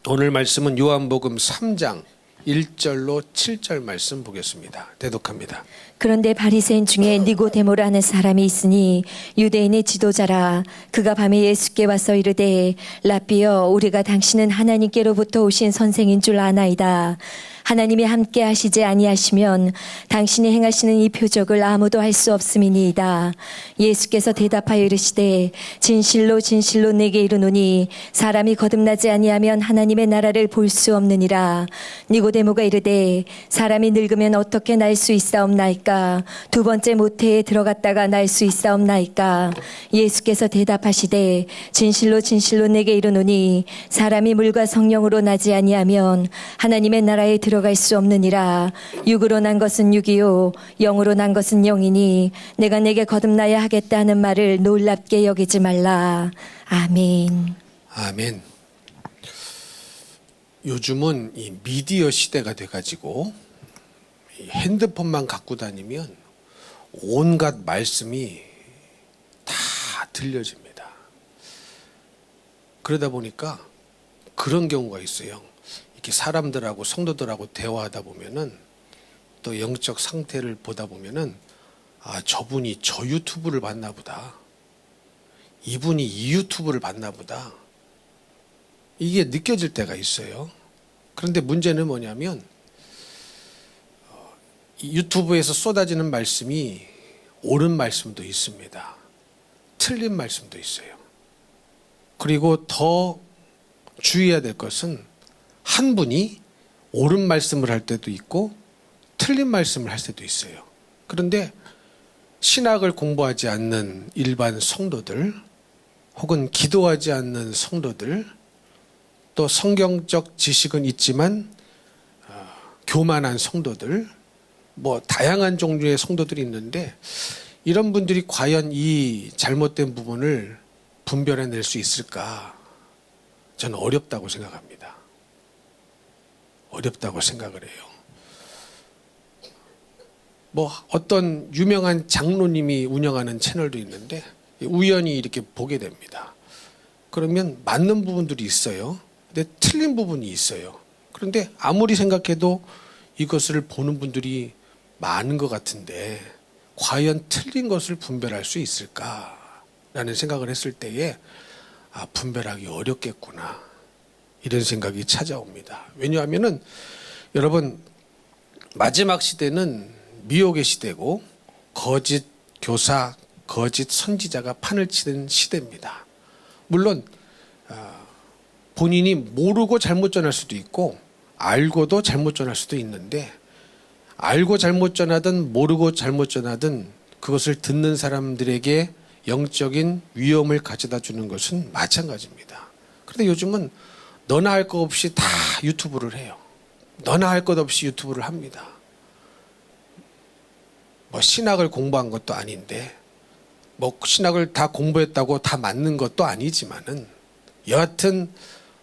오늘 말씀은 요한복음 3장 1절로 7절 말씀 보겠습니다. 대독합니다. 그런데 바리새인 중에 니고데모라는 사람이 있으니 유대인의 지도자라. 그가 밤에 예수께 와서 이르되 라삐여, 우리가 당신은 하나님께로부터 오신 선생인 줄 아나이다. 하나님이 함께 하시지 아니하시면 당신이 행하시는 이 표적을 아무도 할 수 없음이니이다. 예수께서 대답하여 이르시되 진실로 진실로 내게 이르노니 사람이 거듭나지 아니하면 하나님의 나라를 볼 수 없느니라. 니고데모가 이르되 사람이 늙으면 어떻게 날 수 있사옵나이까? 두 번째 모태에 들어갔다가 날 수 있사옵나이까? 예수께서 대답하시되 진실로 진실로 내게 이르노니 사람이 물과 성령으로 나지 아니하면 하나님의 나라에 들어갈 수 없느니라. 육으로 난 것은 육이요 영으로 난 것은 영이니 내가 내게 거듭나야 하겠다 하는 말을 놀랍게 여기지 말라. 아멘. 아멘. 요즘은 이 미디어 시대가 돼가지고 핸드폰만 갖고 다니면 온갖 말씀이 다 들려집니다. 그러다 보니까 그런 경우가 있어요. 이렇게 사람들하고 성도들하고 대화하다 보면은 또 영적 상태를 보다 보면은 아, 저분이 저 유튜브를 봤나 보다. 이분이 이 유튜브를 봤나 보다. 이게 느껴질 때가 있어요. 그런데 문제는 뭐냐면 유튜브에서 쏟아지는 말씀이 옳은 말씀도 있습니다. 틀린 말씀도 있어요. 그리고 더 주의해야 될 것은 한 분이 옳은 말씀을 할 때도 있고 틀린 말씀을 할 때도 있어요. 그런데 신학을 공부하지 않는 일반 성도들 혹은 기도하지 않는 성도들 또 성경적 지식은 있지만 교만한 성도들 뭐 다양한 종류의 성도들이 있는데 이런 분들이 과연 이 잘못된 부분을 분별해낼 수 있을까? 저는 어렵다고 생각합니다. 어렵다고 생각을 해요. 뭐 어떤 유명한 장로님이 운영하는 채널도 있는데 우연히 이렇게 보게 됩니다. 그러면 맞는 부분들이 있어요. 근데 틀린 부분이 있어요. 그런데 아무리 생각해도 이것을 보는 분들이 많은 것 같은데 과연 틀린 것을 분별할 수 있을까라는 생각을 했을 때에 아, 분별하기 어렵겠구나 이런 생각이 찾아옵니다. 왜냐하면은 여러분 마지막 시대는 미혹의 시대고 거짓 교사, 거짓 선지자가 판을 치는 시대입니다. 물론 본인이 모르고 잘못 전할 수도 있고 알고도 잘못 전할 수도 있는데 알고 잘못 전하든 모르고 잘못 전하든 그것을 듣는 사람들에게 영적인 위험을 가져다 주는 것은 마찬가지입니다. 그런데 요즘은 너나 할 것 없이 다 유튜브를 해요. 너나 할 것 없이 유튜브를 합니다. 뭐 신학을 공부한 것도 아닌데 뭐 신학을 다 공부했다고 다 맞는 것도 아니지만은 여하튼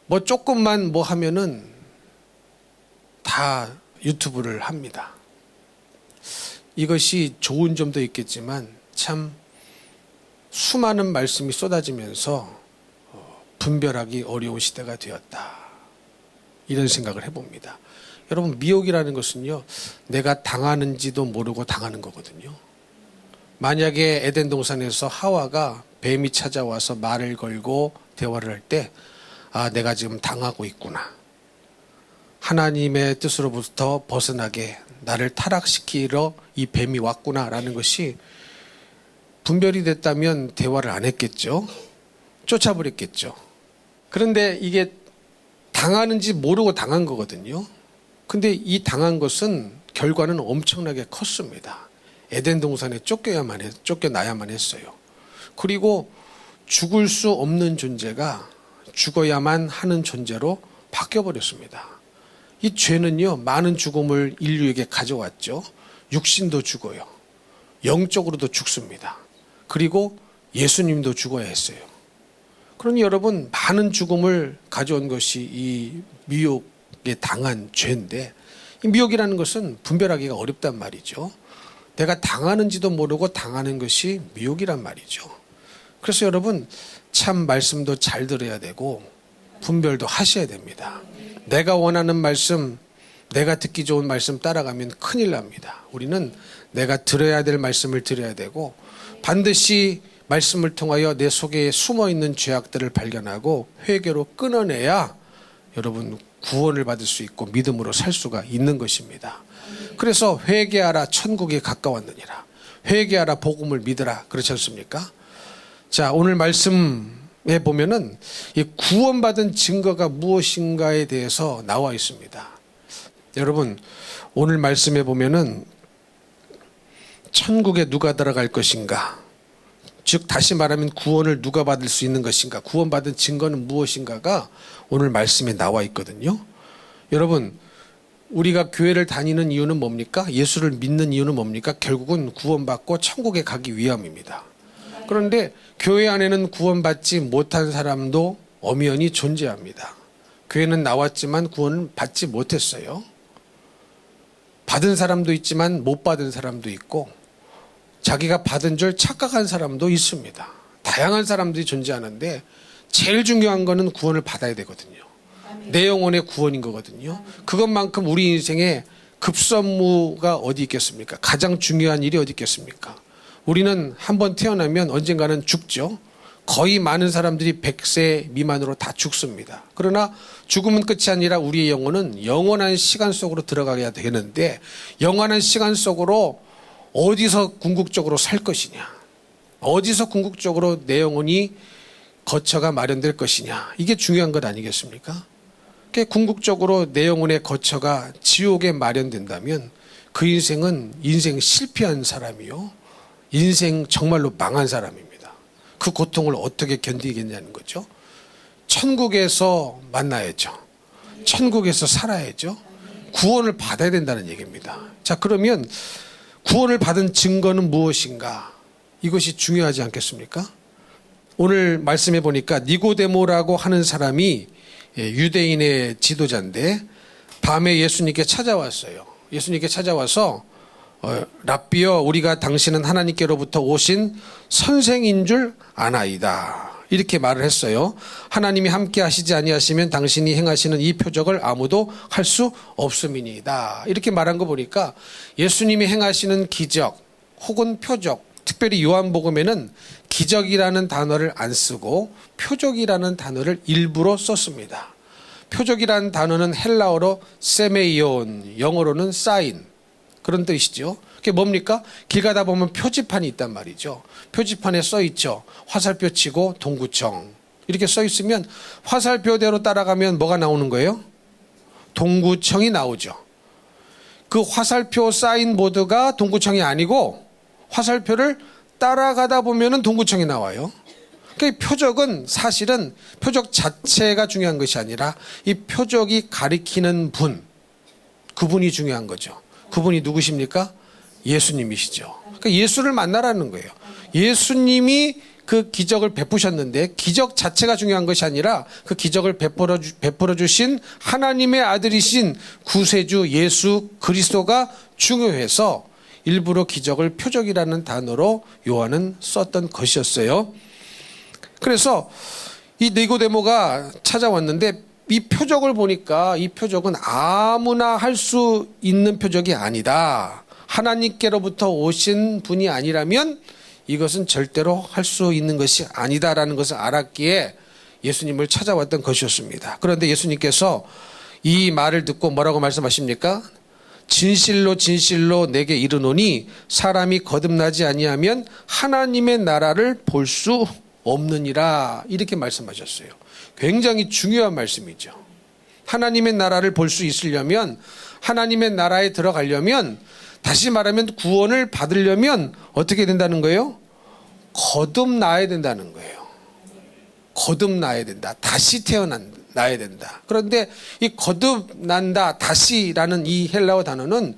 뭐 조금만 뭐 하면은 다 유튜브를 합니다. 이것이 좋은 점도 있겠지만 참 수많은 말씀이 쏟아지면서 분별하기 어려운 시대가 되었다. 이런 생각을 해봅니다. 여러분 미혹이라는 것은요. 내가 당하는지도 모르고 당하는 거거든요. 만약에 에덴 동산에서 하와가 뱀이 찾아와서 말을 걸고 대화를 할 때 아, 내가 지금 당하고 있구나. 하나님의 뜻으로부터 벗어나게 나를 타락시키러 이 뱀이 왔구나라는 것이 분별이 됐다면 대화를 안 했겠죠. 쫓아버렸겠죠. 그런데 이게 당하는지 모르고 당한 거거든요. 근데 이 당한 것은 결과는 엄청나게 컸습니다. 에덴 동산에 쫓겨나야만 했어요. 그리고 죽을 수 없는 존재가 죽어야만 하는 존재로 바뀌어버렸습니다. 이 죄는요, 많은 죽음을 인류에게 가져왔죠. 육신도 죽어요. 영적으로도 죽습니다. 그리고 예수님도 죽어야 했어요. 그러니 여러분, 많은 죽음을 가져온 것이 이 미혹에 당한 죄인데, 이 미혹이라는 것은 분별하기가 어렵단 말이죠. 내가 당하는지도 모르고 당하는 것이 미혹이란 말이죠. 그래서 여러분, 참 말씀도 잘 들어야 되고, 분별도 하셔야 됩니다. 내가 원하는 말씀, 내가 듣기 좋은 말씀 따라가면 큰일 납니다. 우리는 내가 들어야 될 말씀을 들어야 되고 반드시 말씀을 통하여 내 속에 숨어있는 죄악들을 발견하고 회개로 끊어내야 여러분 구원을 받을 수 있고 믿음으로 살 수가 있는 것입니다. 그래서 회개하라 천국이 가까웠느니라. 회개하라 복음을 믿으라. 그렇지 않습니까? 자, 오늘 말씀에 보면은 이 구원받은 증거가 무엇인가에 대해서 나와 있습니다. 여러분 오늘 말씀에 보면은 천국에 누가 들어갈 것인가, 즉 다시 말하면 구원을 누가 받을 수 있는 것인가, 구원받은 증거는 무엇인가가 오늘 말씀에 나와 있거든요. 여러분 우리가 교회를 다니는 이유는 뭡니까? 예수를 믿는 이유는 뭡니까? 결국은 구원받고 천국에 가기 위함입니다. 그런데 교회 안에는 구원받지 못한 사람도 엄연히 존재합니다. 교회는 나왔지만 구원을 받지 못했어요. 받은 사람도 있지만 못 받은 사람도 있고 자기가 받은 줄 착각한 사람도 있습니다. 다양한 사람들이 존재하는데 제일 중요한 거는 구원을 받아야 되거든요. 내 영혼의 구원인 거거든요. 그것만큼 우리 인생에 급선무가 어디 있겠습니까? 가장 중요한 일이 어디 있겠습니까? 우리는 한번 태어나면 언젠가는 죽죠. 거의 많은 사람들이 100세 미만으로 다 죽습니다. 그러나 죽음은 끝이 아니라 우리의 영혼은 영원한 시간 속으로 들어가야 되는데 영원한 시간 속으로 어디서 궁극적으로 살 것이냐, 어디서 궁극적으로 내 영혼이 거처가 마련될 것이냐, 이게 중요한 것 아니겠습니까? 궁극적으로 내 영혼의 거처가 지옥에 마련된다면 그 인생은 인생 실패한 사람이요, 인생 정말로 망한 사람입니다. 그 고통을 어떻게 견디겠냐는 거죠. 천국에서 만나야죠. 천국에서 살아야죠. 구원을 받아야 된다는 얘기입니다. 자, 그러면 구원을 받은 증거는 무엇인가? 이것이 중요하지 않겠습니까? 오늘 말씀해 보니까 니고데모라고 하는 사람이 유대인의 지도자인데 밤에 예수님께 찾아왔어요. 예수님께 찾아와서 랍비여, 우리가 당신은 하나님께로부터 오신 선생인 줄 아나이다, 이렇게 말을 했어요. 하나님이 함께 하시지 아니하시면 당신이 행하시는 이 표적을 아무도 할 수 없음이니이다, 이렇게 말한 거 보니까 예수님이 행하시는 기적 혹은 표적, 특별히 요한복음에는 기적이라는 단어를 안 쓰고 표적이라는 단어를 일부러 썼습니다. 표적이라는 단어는 헬라어로 세메이온, 영어로는 사인, 그런 뜻이죠. 그게 뭡니까? 길 가다 보면 표지판이 있단 말이죠. 표지판에 써 있죠. 화살표 치고 동구청, 이렇게 써 있으면 화살표대로 따라가면 뭐가 나오는 거예요? 동구청이 나오죠. 그 화살표 사인보드가 동구청이 아니고 화살표를 따라가다 보면은 동구청이 나와요. 그러니까 표적은 사실은 표적 자체가 중요한 것이 아니라 이 표적이 가리키는 분, 그분이 중요한 거죠. 그분이 누구십니까? 예수님이시죠. 그러니까 예수를 만나라는 거예요. 예수님이 그 기적을 베푸셨는데 기적 자체가 중요한 것이 아니라 그 기적을 베풀어 주신 하나님의 아들이신 구세주 예수 그리스도가 중요해서 일부러 기적을 표적이라는 단어로 요한은 썼던 것이었어요. 그래서 이 니고데모가 찾아왔는데 이 표적을 보니까 이 표적은 아무나 할 수 있는 표적이 아니다. 하나님께로부터 오신 분이 아니라면 이것은 절대로 할 수 있는 것이 아니다라는 것을 알았기에 예수님을 찾아왔던 것이었습니다. 그런데 예수님께서 이 말을 듣고 뭐라고 말씀하십니까? 진실로 진실로 내게 이르노니 사람이 거듭나지 아니하면 하나님의 나라를 볼 수 없느니라, 이렇게 말씀하셨어요. 굉장히 중요한 말씀이죠. 하나님의 나라를 볼 수 있으려면, 하나님의 나라에 들어가려면, 다시 말하면 구원을 받으려면 어떻게 된다는 거예요? 거듭나야 된다는 거예요. 거듭나야 된다. 다시 태어나야 된다. 그런데 이 거듭난다, 다시라는 이 헬라어 단어는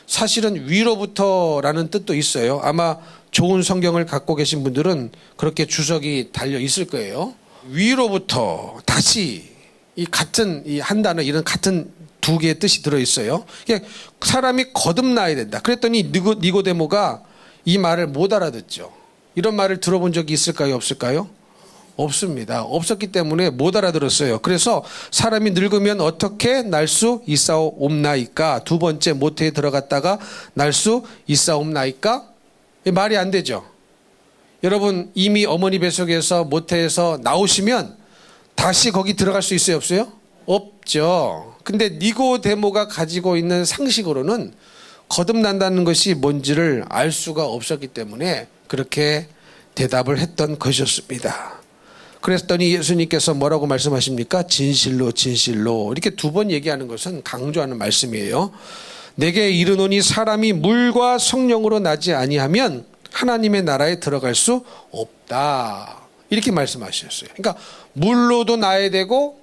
사실은 위로부터라는 뜻도 있어요. 아마 좋은 성경을 갖고 계신 분들은 그렇게 주석이 달려 있을 거예요. 위로부터 다시, 이 같은 이 한 단어, 이런 같은 두 개의 뜻이 들어 있어요. 사람이 거듭나야 된다. 그랬더니 니고데모가 이 말을 못 알아듣죠. 이런 말을 들어본 적이 있을까요, 없을까요? 없습니다. 없었기 때문에 못 알아들었어요. 그래서 사람이 늙으면 어떻게 날 수 있사옵나이까? 두 번째 모태에 들어갔다가 날 수 있사옵나이까? 말이 안 되죠. 여러분 이미 어머니 뱃속에서 모태에서 나오시면 다시 거기 들어갈 수 있어요, 없어요? 없죠. 근데 니고데모가 가지고 있는 상식으로는 거듭난다는 것이 뭔지를 알 수가 없었기 때문에 그렇게 대답을 했던 것이었습니다. 그랬더니 예수님께서 뭐라고 말씀하십니까? 진실로 진실로 이렇게 두 번 얘기하는 것은 강조하는 말씀이에요. 내게 이르노니 사람이 물과 성령으로 나지 아니하면 하나님의 나라에 들어갈 수 없다. 이렇게 말씀하셨어요. 그러니까 물로도 나야 되고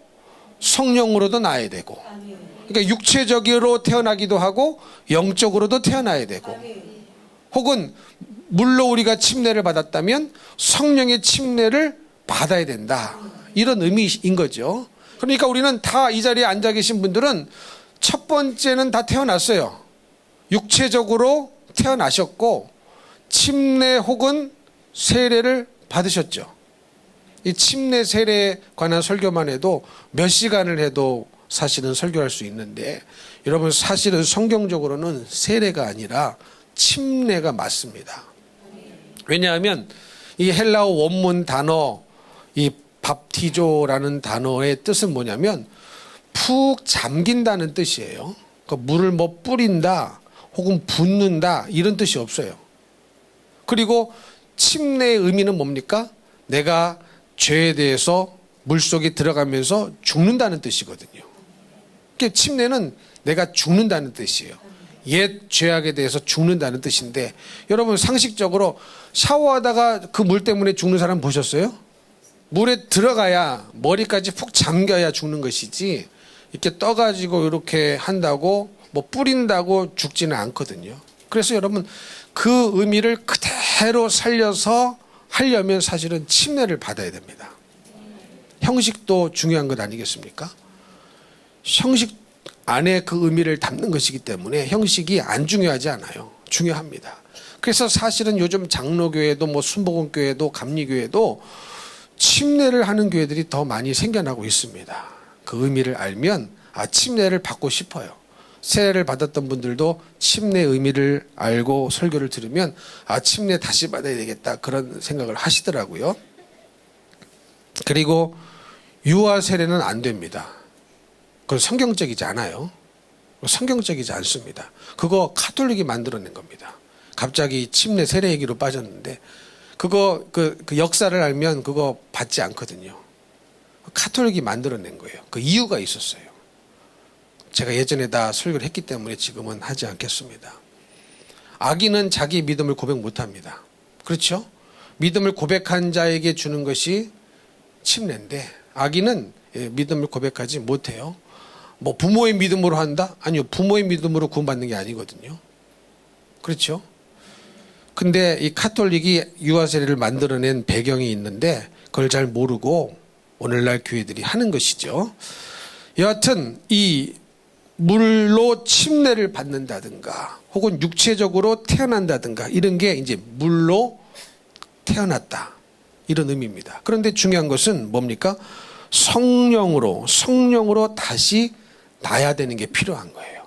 성령으로도 나야 되고, 그러니까 육체적으로 태어나기도 하고 영적으로도 태어나야 되고, 혹은 물로 우리가 침례를 받았다면 성령의 침례를 받아야 된다. 이런 의미인 거죠. 그러니까 우리는 다 이 자리에 앉아 계신 분들은 첫 번째는 다 태어났어요. 육체적으로 태어나셨고 침례 혹은 세례를 받으셨죠. 이 침례 세례에 관한 설교만 해도 몇 시간을 해도 사실은 설교할 수 있는데, 여러분 사실은 성경적으로는 세례가 아니라 침례가 맞습니다. 왜냐하면 이 헬라어 원문 단어 이 밥티조라는 단어의 뜻은 뭐냐면 푹 잠긴다는 뜻이에요. 그러니까 물을 뭐 뿌린다 혹은 붓는다 이런 뜻이 없어요. 그리고 침례의 의미는 뭡니까? 내가 죄에 대해서 물속에 들어가면서 죽는다는 뜻이거든요. 그러니까 침례는 내가 죽는다는 뜻이에요. 옛 죄악에 대해서 죽는다는 뜻인데, 여러분 상식적으로 샤워하다가 그 물 때문에 죽는 사람 보셨어요? 물에 들어가야 머리까지 푹 잠겨야 죽는 것이지 이렇게 떠가지고 이렇게 한다고 뭐 뿌린다고 죽지는 않거든요. 그래서 여러분 그 의미를 그대로 살려서 하려면 사실은 침례를 받아야 됩니다. 형식도 중요한 것 아니겠습니까? 형식 안에 그 의미를 담는 것이기 때문에 형식이 안 중요하지 않아요. 중요합니다. 그래서 사실은 요즘 장로교회도 뭐 순복음교회도 감리교회도 침례를 하는 교회들이 더 많이 생겨나고 있습니다. 그 의미를 알면 침례를 받고 싶어요. 세례를 받았던 분들도 침례 의미를 알고 설교를 들으면 침례 다시 받아야 되겠다 그런 생각을 하시더라고요. 그리고 유아 세례는 안 됩니다. 그건 성경적이지 않아요. 성경적이지 않습니다. 그거 카톨릭이 만들어낸 겁니다. 갑자기 침례 세례 얘기로 빠졌는데 그거 그 역사를 알면 그거 받지 않거든요. 카톨릭이 만들어낸 거예요. 그 이유가 있었어요. 제가 예전에 다 설교를 했기 때문에 지금은 하지 않겠습니다. 아기는 자기 믿음을 고백 못합니다. 그렇죠? 믿음을 고백한 자에게 주는 것이 침례인데 아기는 믿음을 고백하지 못해요. 뭐 부모의 믿음으로 한다? 아니요. 부모의 믿음으로 구원받는 게 아니거든요. 그렇죠? 근데 이 카톨릭이 유아세례를 만들어낸 배경이 있는데 그걸 잘 모르고 오늘날 교회들이 하는 것이죠. 여하튼 이 물로 침례를 받는다든가 혹은 육체적으로 태어난다든가 이런 게 이제 물로 태어났다 이런 의미입니다. 그런데 중요한 것은 뭡니까? 성령으로 다시 나야 되는 게 필요한 거예요.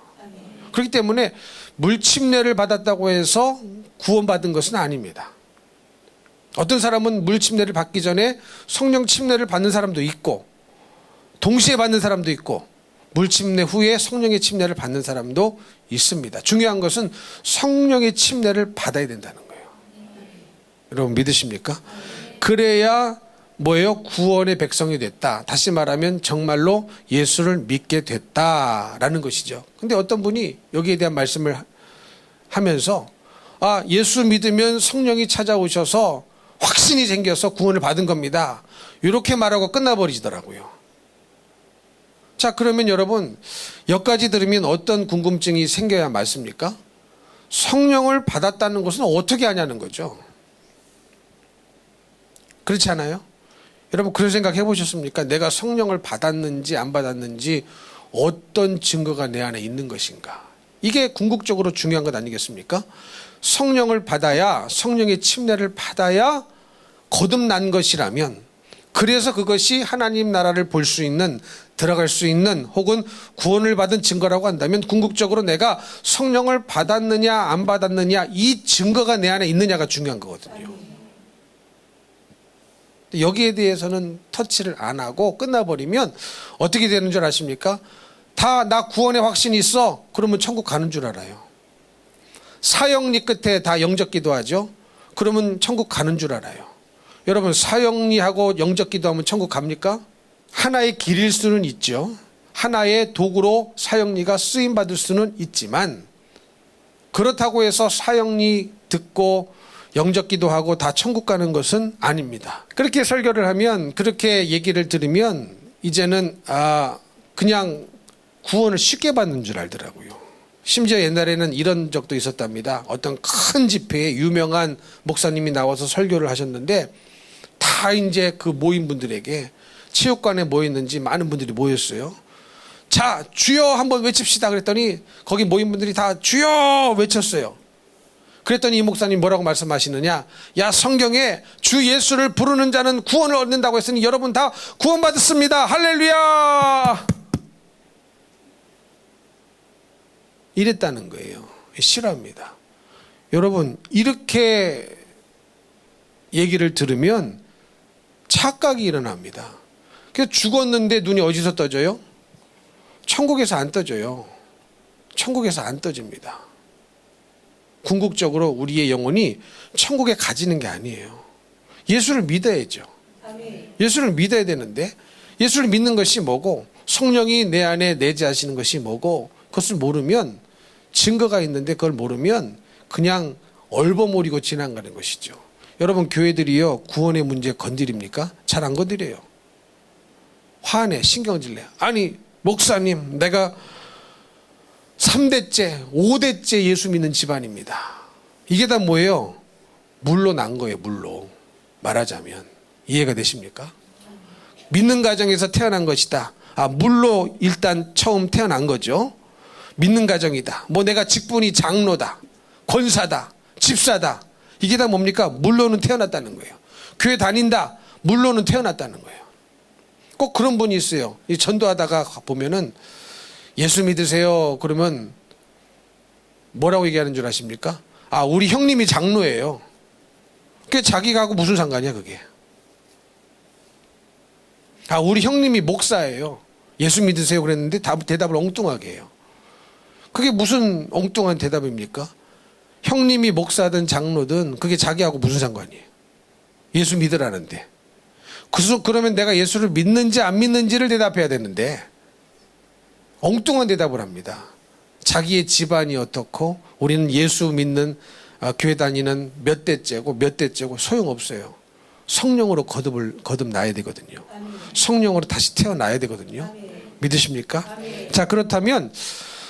그렇기 때문에 물 침례를 받았다고 해서 구원받은 것은 아닙니다. 어떤 사람은 물 침례를 받기 전에 성령 침례를 받는 사람도 있고 동시에 받는 사람도 있고 물 침례 후에 성령의 침례를 받는 사람도 있습니다. 중요한 것은 성령의 침례를 받아야 된다는 거예요. 여러분 믿으십니까? 그래야 뭐예요? 구원의 백성이 됐다. 다시 말하면 정말로 예수를 믿게 됐다라는 것이죠. 근데 어떤 분이 여기에 대한 말씀을 하면서 예수 믿으면 성령이 찾아오셔서 확신이 생겨서 구원을 받은 겁니다. 이렇게 말하고 끝나버리더라고요. 자, 그러면 여러분 여기까지 들으면 어떤 궁금증이 생겨야 맞습니까? 성령을 받았다는 것은 어떻게 하냐는 거죠. 그렇지 않아요? 여러분 그런 생각 해보셨습니까? 내가 성령을 받았는지 안 받았는지 어떤 증거가 내 안에 있는 것인가? 이게 궁극적으로 중요한 것 아니겠습니까? 성령을 받아야 성령의 침례를 받아야 거듭난 것이라면 그래서 그것이 하나님 나라를 볼 수 있는, 들어갈 수 있는, 혹은 구원을 받은 증거라고 한다면 궁극적으로 내가 성령을 받았느냐 안 받았느냐, 이 증거가 내 안에 있느냐가 중요한 거거든요. 여기에 대해서는 터치를 안 하고 끝나버리면 어떻게 되는 줄 아십니까? 다 나 구원의 확신이 있어. 그러면 천국 가는 줄 알아요. 사형리 끝에 다 영접 기도하죠. 그러면 천국 가는 줄 알아요. 여러분, 사형리하고 영접 기도하면 천국 갑니까? 하나의 길일 수는 있죠. 하나의 도구로 사형리가 쓰임받을 수는 있지만, 그렇다고 해서 사형리 듣고 영접 기도하고 다 천국 가는 것은 아닙니다. 그렇게 설교를 하면, 그렇게 얘기를 들으면 이제는 그냥 구원을 쉽게 받는 줄 알더라고요. 심지어 옛날에는 이런 적도 있었답니다. 어떤 큰 집회에 유명한 목사님이 나와서 설교를 하셨는데, 다 이제 그 모인 분들에게, 체육관에 모였는지 많은 분들이 모였어요. 자, 주여 한번 외칩시다 그랬더니 거기 모인 분들이 다 주여 외쳤어요. 그랬더니 이 목사님 뭐라고 말씀하시느냐? 야, 성경에 주 예수를 부르는 자는 구원을 얻는다고 했으니 여러분 다 구원받았습니다. 할렐루야! 이랬다는 거예요. 싫어합니다. 여러분, 이렇게 얘기를 들으면 착각이 일어납니다. 그래서 죽었는데 눈이 어디서 떠져요? 천국에서 안 떠져요. 천국에서 안 떠집니다. 궁극적으로 우리의 영혼이 천국에 가지는 게 아니에요. 예수를 믿어야죠. 예수를 믿어야 되는데, 예수를 믿는 것이 뭐고, 성령이 내 안에 내재하시는 것이 뭐고, 그것을 모르면, 증거가 있는데 그걸 모르면 그냥 얼버무리고 지나가는 것이죠. 여러분, 교회들이요, 구원의 문제 건드립니까? 잘 안 건드려요. 화내, 신경질 내요. 아니, 목사님, 내가 3대째, 5대째 예수 믿는 집안입니다. 이게 다 뭐예요? 물로 난 거예요, 물로. 말하자면. 이해가 되십니까? 믿는 가정에서 태어난 것이다. 물로 일단 처음 태어난 거죠. 믿는 가정이다. 뭐 내가 직분이 장로다, 권사다, 집사다. 이게 다 뭡니까? 물로는 태어났다는 거예요. 교회 다닌다. 물로는 태어났다는 거예요. 꼭 그런 분이 있어요. 이 전도하다가 보면은 예수 믿으세요. 그러면 뭐라고 얘기하는 줄 아십니까? 우리 형님이 장로예요. 그게 자기가 하고 무슨 상관이야, 그게. 우리 형님이 목사예요. 예수 믿으세요. 그랬는데 대답을 엉뚱하게 해요. 그게 무슨 엉뚱한 대답입니까? 형님이 목사든 장로든 그게 자기하고 무슨 상관이에요? 예수 믿으라는데. 그러면 내가 예수를 믿는지 안 믿는지를 대답해야 되는데 엉뚱한 대답을 합니다. 자기의 집안이 어떻고 우리는 예수 믿는 교회 다니는 몇 대째고 소용없어요. 성령으로 거듭나야 되거든요. 성령으로 다시 태어나야 되거든요. 믿으십니까? 자, 그렇다면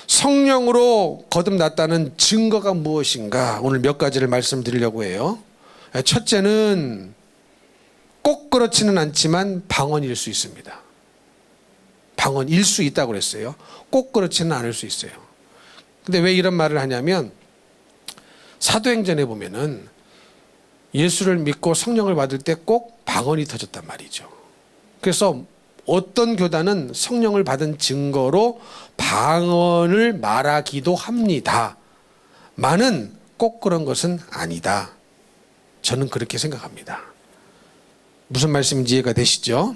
성령으로 거듭났다는 증거가 무엇인가? 오늘 몇 가지를 말씀드리려고 해요. 첫째는 꼭 그렇지는 않지만 방언일 수 있습니다. 방언일 수 있다고 그랬어요. 꼭 그렇지는 않을 수 있어요. 근데 왜 이런 말을 하냐면 사도행전에 보면은 예수를 믿고 성령을 받을 때 꼭 방언이 터졌단 말이죠. 그래서 어떤 교단은 성령을 받은 증거로 방언을 말하기도 합니다. 만은 꼭 그런 것은 아니다. 저는 그렇게 생각합니다. 무슨 말씀인지 이해가 되시죠?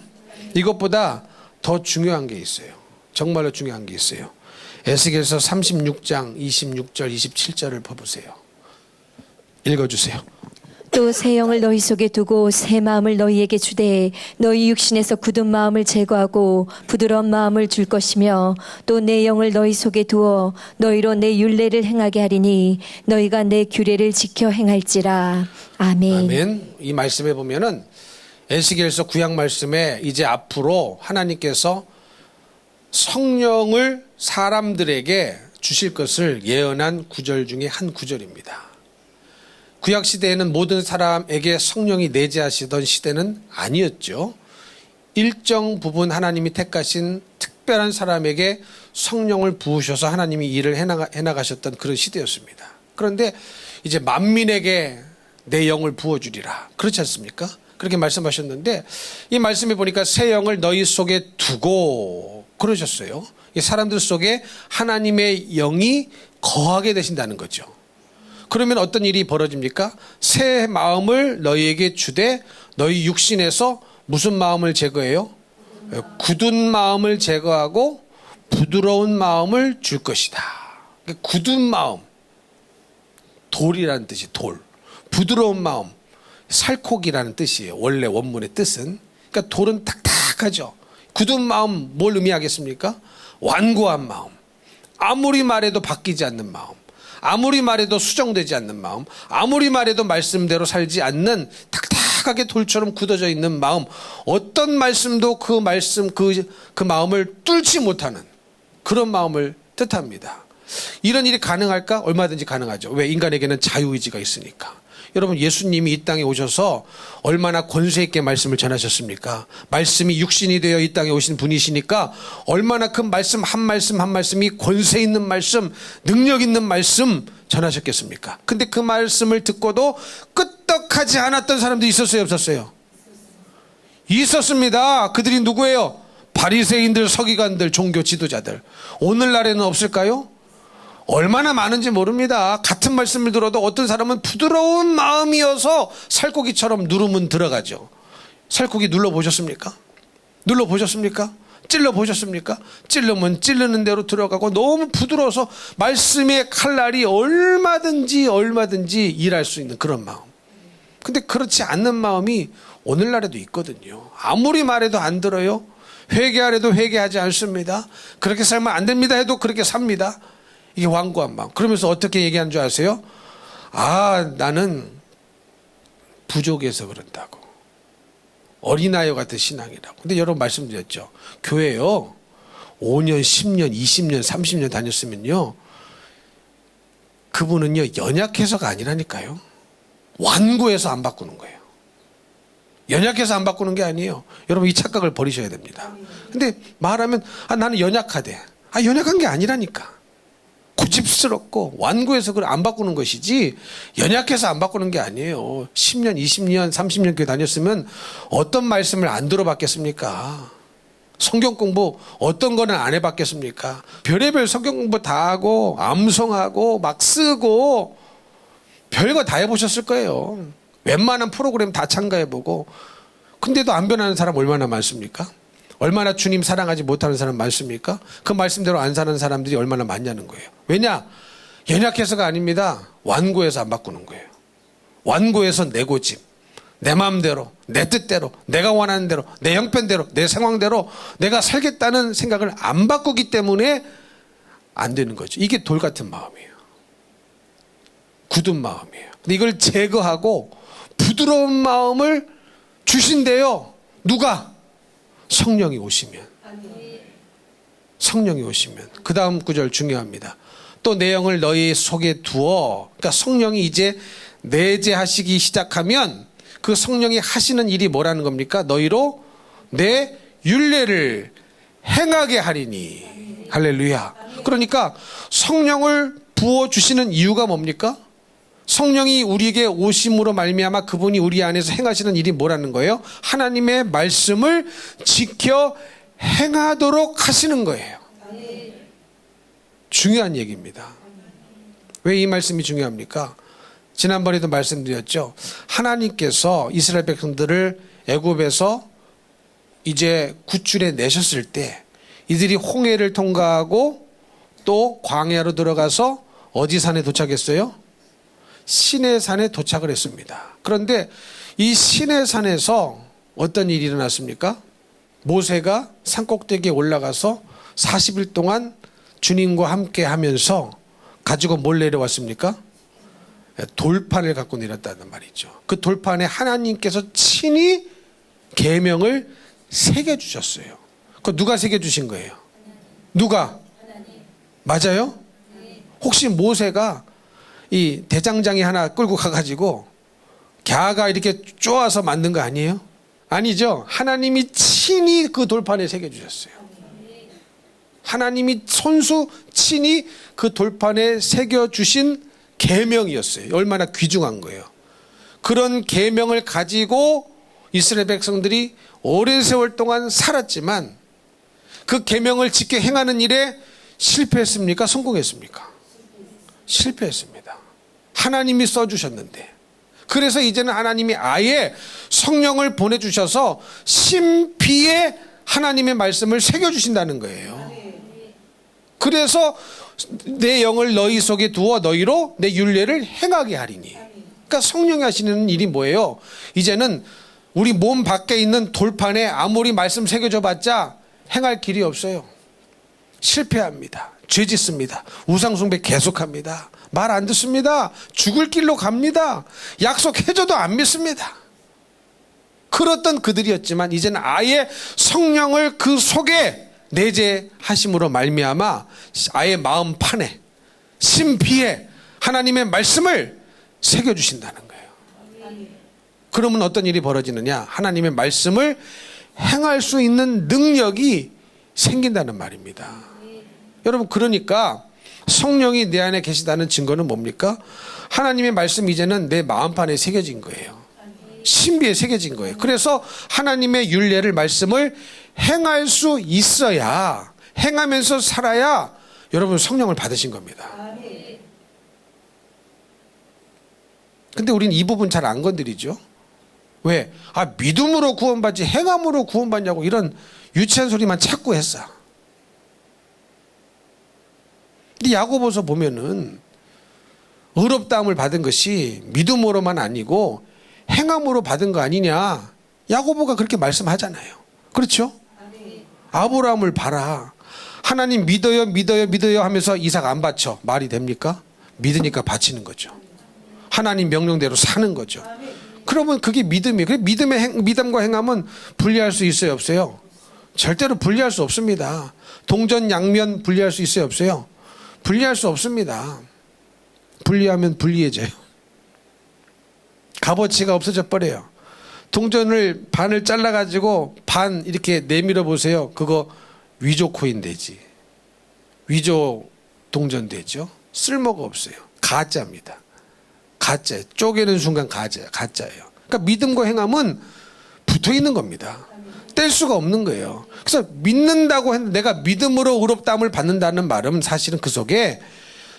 이것보다 더 중요한 게 있어요. 정말로 중요한 게 있어요. 에스겔서 36장 26절 27절을 보세요. 읽어주세요. 또 새 영을 너희 속에 두고 새 마음을 너희에게 주되 너희 육신에서 굳은 마음을 제거하고 부드러운 마음을 줄 것이며 또 내 영을 너희 속에 두어 너희로 내 율례를 행하게 하리니 너희가 내 규례를 지켜 행할지라. 아멘. 아멘. 이 말씀에 보면은 에스겔서 구약 말씀에 이제 앞으로 하나님께서 성령을 사람들에게 주실 것을 예언한 구절 중에 한 구절입니다. 구약 시대에는 모든 사람에게 성령이 내재하시던 시대는 아니었죠. 일정 부분 하나님이 택하신 특별한 사람에게 성령을 부으셔서 하나님이 일을 해나가셨던 그런 시대였습니다. 그런데 이제 만민에게 내 영을 부어주리라. 그렇지 않습니까? 그렇게 말씀하셨는데 이 말씀에 보니까 새 영을 너희 속에 두고 그러셨어요. 이 사람들 속에 하나님의 영이 거하게 되신다는 거죠. 그러면 어떤 일이 벌어집니까? 새 마음을 너희에게 주되 너희 육신에서 무슨 마음을 제거해요? 굳은 마음을 제거하고 부드러운 마음을 줄 것이다. 굳은 마음, 돌이라는 뜻이 돌. 부드러운 마음, 살코기라는 뜻이에요. 원래 원문의 뜻은. 그러니까 돌은 탁탁하죠. 굳은 마음 뭘 의미하겠습니까? 완고한 마음. 아무리 말해도 바뀌지 않는 마음. 아무리 말해도 수정되지 않는 마음. 아무리 말해도 말씀대로 살지 않는 탁탁하게 돌처럼 굳어져 있는 마음. 어떤 말씀도 그 말씀, 그 마음을 뚫지 못하는 그런 마음을 뜻합니다. 이런 일이 가능할까? 얼마든지 가능하죠. 왜? 인간에게는 자유의지가 있으니까. 여러분, 예수님이 이 땅에 오셔서 얼마나 권세 있게 말씀을 전하셨습니까? 말씀이 육신이 되어 이 땅에 오신 분이시니까 얼마나 큰 말씀 한 말씀 한 말씀이 권세 있는 말씀, 능력 있는 말씀 전하셨겠습니까? 근데 그 말씀을 듣고도 끄떡하지 않았던 사람도 있었어요, 없었어요? 있었습니다. 그들이 누구예요? 바리새인들, 서기관들, 종교 지도자들. 오늘날에는 없을까요? 얼마나 많은지 모릅니다. 같은 말씀을 들어도 어떤 사람은 부드러운 마음이어서 살코기처럼 누르면 들어가죠. 살코기 눌러보셨습니까? 눌러보셨습니까? 찔러보셨습니까? 찔르면 찔르는 대로 들어가고 너무 부드러워서 말씀의 칼날이 얼마든지 일할 수 있는 그런 마음. 근데 그렇지 않는 마음이 오늘날에도 있거든요. 아무리 말해도 안 들어요. 회개하래도 회개하지 않습니다. 그렇게 살면 안 됩니다 해도 그렇게 삽니다. 이게 완고한 마음. 그러면서 어떻게 얘기하는 줄 아세요? 아, 나는 부족해서 그런다고. 어린아이와 같은 신앙이라고. 근데 여러분 말씀드렸죠. 교회요. 5년, 10년, 20년, 30년 다녔으면요. 그분은요. 연약해서가 아니라니까요. 완고해서 안 바꾸는 거예요. 연약해서 안 바꾸는 게 아니에요. 여러분 이 착각을 버리셔야 됩니다. 근데 말하면 아, 나는 연약하대. 아, 연약한 게 아니라니까. 고집스럽고 완고해서 그걸 안 바꾸는 것이지 연약해서 안 바꾸는 게 아니에요. 10년, 20년, 30년 교회 다녔으면 어떤 말씀을 안 들어봤겠습니까? 성경 공부 어떤 거는 안 해봤겠습니까? 별의별 성경 공부 다 하고 암송하고 막 쓰고 별거 다 해보셨을 거예요. 웬만한 프로그램 다 참가해보고 근데도 안 변하는 사람 얼마나 많습니까? 얼마나 주님 사랑하지 못하는 사람 많습니까? 그 말씀대로 안 사는 사람들이 얼마나 많냐는 거예요. 왜냐? 연약해서가 아닙니다. 완고해서 안 바꾸는 거예요. 완고해서 내 고집, 내 마음대로, 내 뜻대로, 내가 원하는 대로, 내 형편대로, 내 상황대로 내가 살겠다는 생각을 안 바꾸기 때문에 안 되는 거죠. 이게 돌 같은 마음이에요. 굳은 마음이에요. 근데 이걸 제거하고 부드러운 마음을 주신대요. 누가? 성령이 오시면. 성령이 오시면. 그 다음 구절 중요합니다. 또 내 영을 너희 속에 두어. 그러니까 성령이 이제 내재하시기 시작하면 그 성령이 하시는 일이 뭐라는 겁니까? 너희로 내 율례를 행하게 하리니. 할렐루야. 그러니까 성령을 부어주시는 이유가 뭡니까? 성령이 우리에게 오심으로 말미암아 그분이 우리 안에서 행하시는 일이 뭐라는 거예요? 하나님의 말씀을 지켜 행하도록 하시는 거예요. 중요한 얘기입니다. 왜 이 말씀이 중요합니까? 지난번에도 말씀드렸죠. 하나님께서 이스라엘 백성들을 애굽에서 이제 구출해 내셨을 때 이들이 홍해를 통과하고 또 광야로 들어가서 어디 산에 도착했어요? 시내산에 도착을 했습니다. 그런데 이 시내산에서 어떤 일이 일어났습니까? 모세가 산꼭대기에 올라가서 40일 동안 주님과 함께 하면서 가지고 뭘 내려왔습니까? 돌판을 갖고 내렸다는 말이죠. 그 돌판에 하나님께서 친히 계명을 새겨주셨어요. 그거 누가 새겨주신 거예요? 누가? 맞아요? 혹시 모세가 이 대장장이 하나 끌고 가가지고 갸가 이렇게 쪼아서 만든 거 아니에요? 아니죠. 하나님이 친히 그 돌판에 새겨주셨어요. 하나님이 손수 친히 그 돌판에 새겨주신 계명이었어요. 얼마나 귀중한 거예요. 그런 계명을 가지고 이스라엘 백성들이 오랜 세월 동안 살았지만 그 계명을 지켜 행하는 일에 실패했습니까? 성공했습니까? 실패했습니다. 하나님이 써주셨는데, 그래서 이제는 하나님이 아예 성령을 보내주셔서 신비에 하나님의 말씀을 새겨주신다는 거예요. 그래서 내 영을 너희 속에 두어 너희로 내 율례를 행하게 하리니. 그러니까 성령이 하시는 일이 뭐예요? 이제는 우리 몸 밖에 있는 돌판에 아무리 말씀 새겨져 봤자 행할 길이 없어요. 실패합니다. 죄 짓습니다. 우상숭배 계속합니다. 말 안 듣습니다. 죽을 길로 갑니다. 약속해줘도 안 믿습니다. 그렇던 그들이었지만 이제는 아예 성령을 그 속에 내재하심으로 말미암아 아예 마음판에 신비에 하나님의 말씀을 새겨주신다는 거예요. 그러면 어떤 일이 벌어지느냐? 하나님의 말씀을 행할 수 있는 능력이 생긴다는 말입니다. 여러분, 그러니까 성령이 내 안에 계시다는 증거는 뭡니까? 하나님의 말씀이 이제는 내 마음판에 새겨진 거예요. 신비에 새겨진 거예요. 그래서 하나님의 율례를 말씀을 행할 수 있어야, 행하면서 살아야 여러분 성령을 받으신 겁니다. 근데 우리는 이 부분 잘 안 건드리죠. 왜? 믿음으로 구원받지 행함으로 구원받냐고 이런 유치한 소리만 자꾸 했어. 근데 야고보서 보면은 의롭다함을 받은 것이 믿음으로만 아니고 행함으로 받은 거 아니냐. 야고보가 그렇게 말씀하잖아요. 그렇죠? 아브라함을 봐라. 하나님 믿어요 믿어요 믿어요 하면서 이삭 안 바쳐. 말이 됩니까? 믿으니까 바치는 거죠. 하나님 명령대로 사는 거죠. 그러면 그게 믿음이에요. 그래, 믿음과 행함은 분리할 수 있어요 없어요? 절대로 분리할 수 없습니다. 동전 양면 분리할 수 있어요 없어요? 분리할 수 없습니다. 분리하면 불리해져요. 값어치가 없어져 버려요. 동전을 반을 잘라가지고 반 이렇게 내밀어 보세요. 그거 위조 코인 되지. 위조 동전 되죠. 쓸모가 없어요. 가짜입니다. 가짜예요. 쪼개는 순간 가짜예요. 그러니까 믿음과 행함은 붙어 있는 겁니다. 뗄 수가 없는 거예요. 그래서 믿는다고 했는데 내가 믿음으로 의롭다함을 받는다는 말은 사실은 그 속에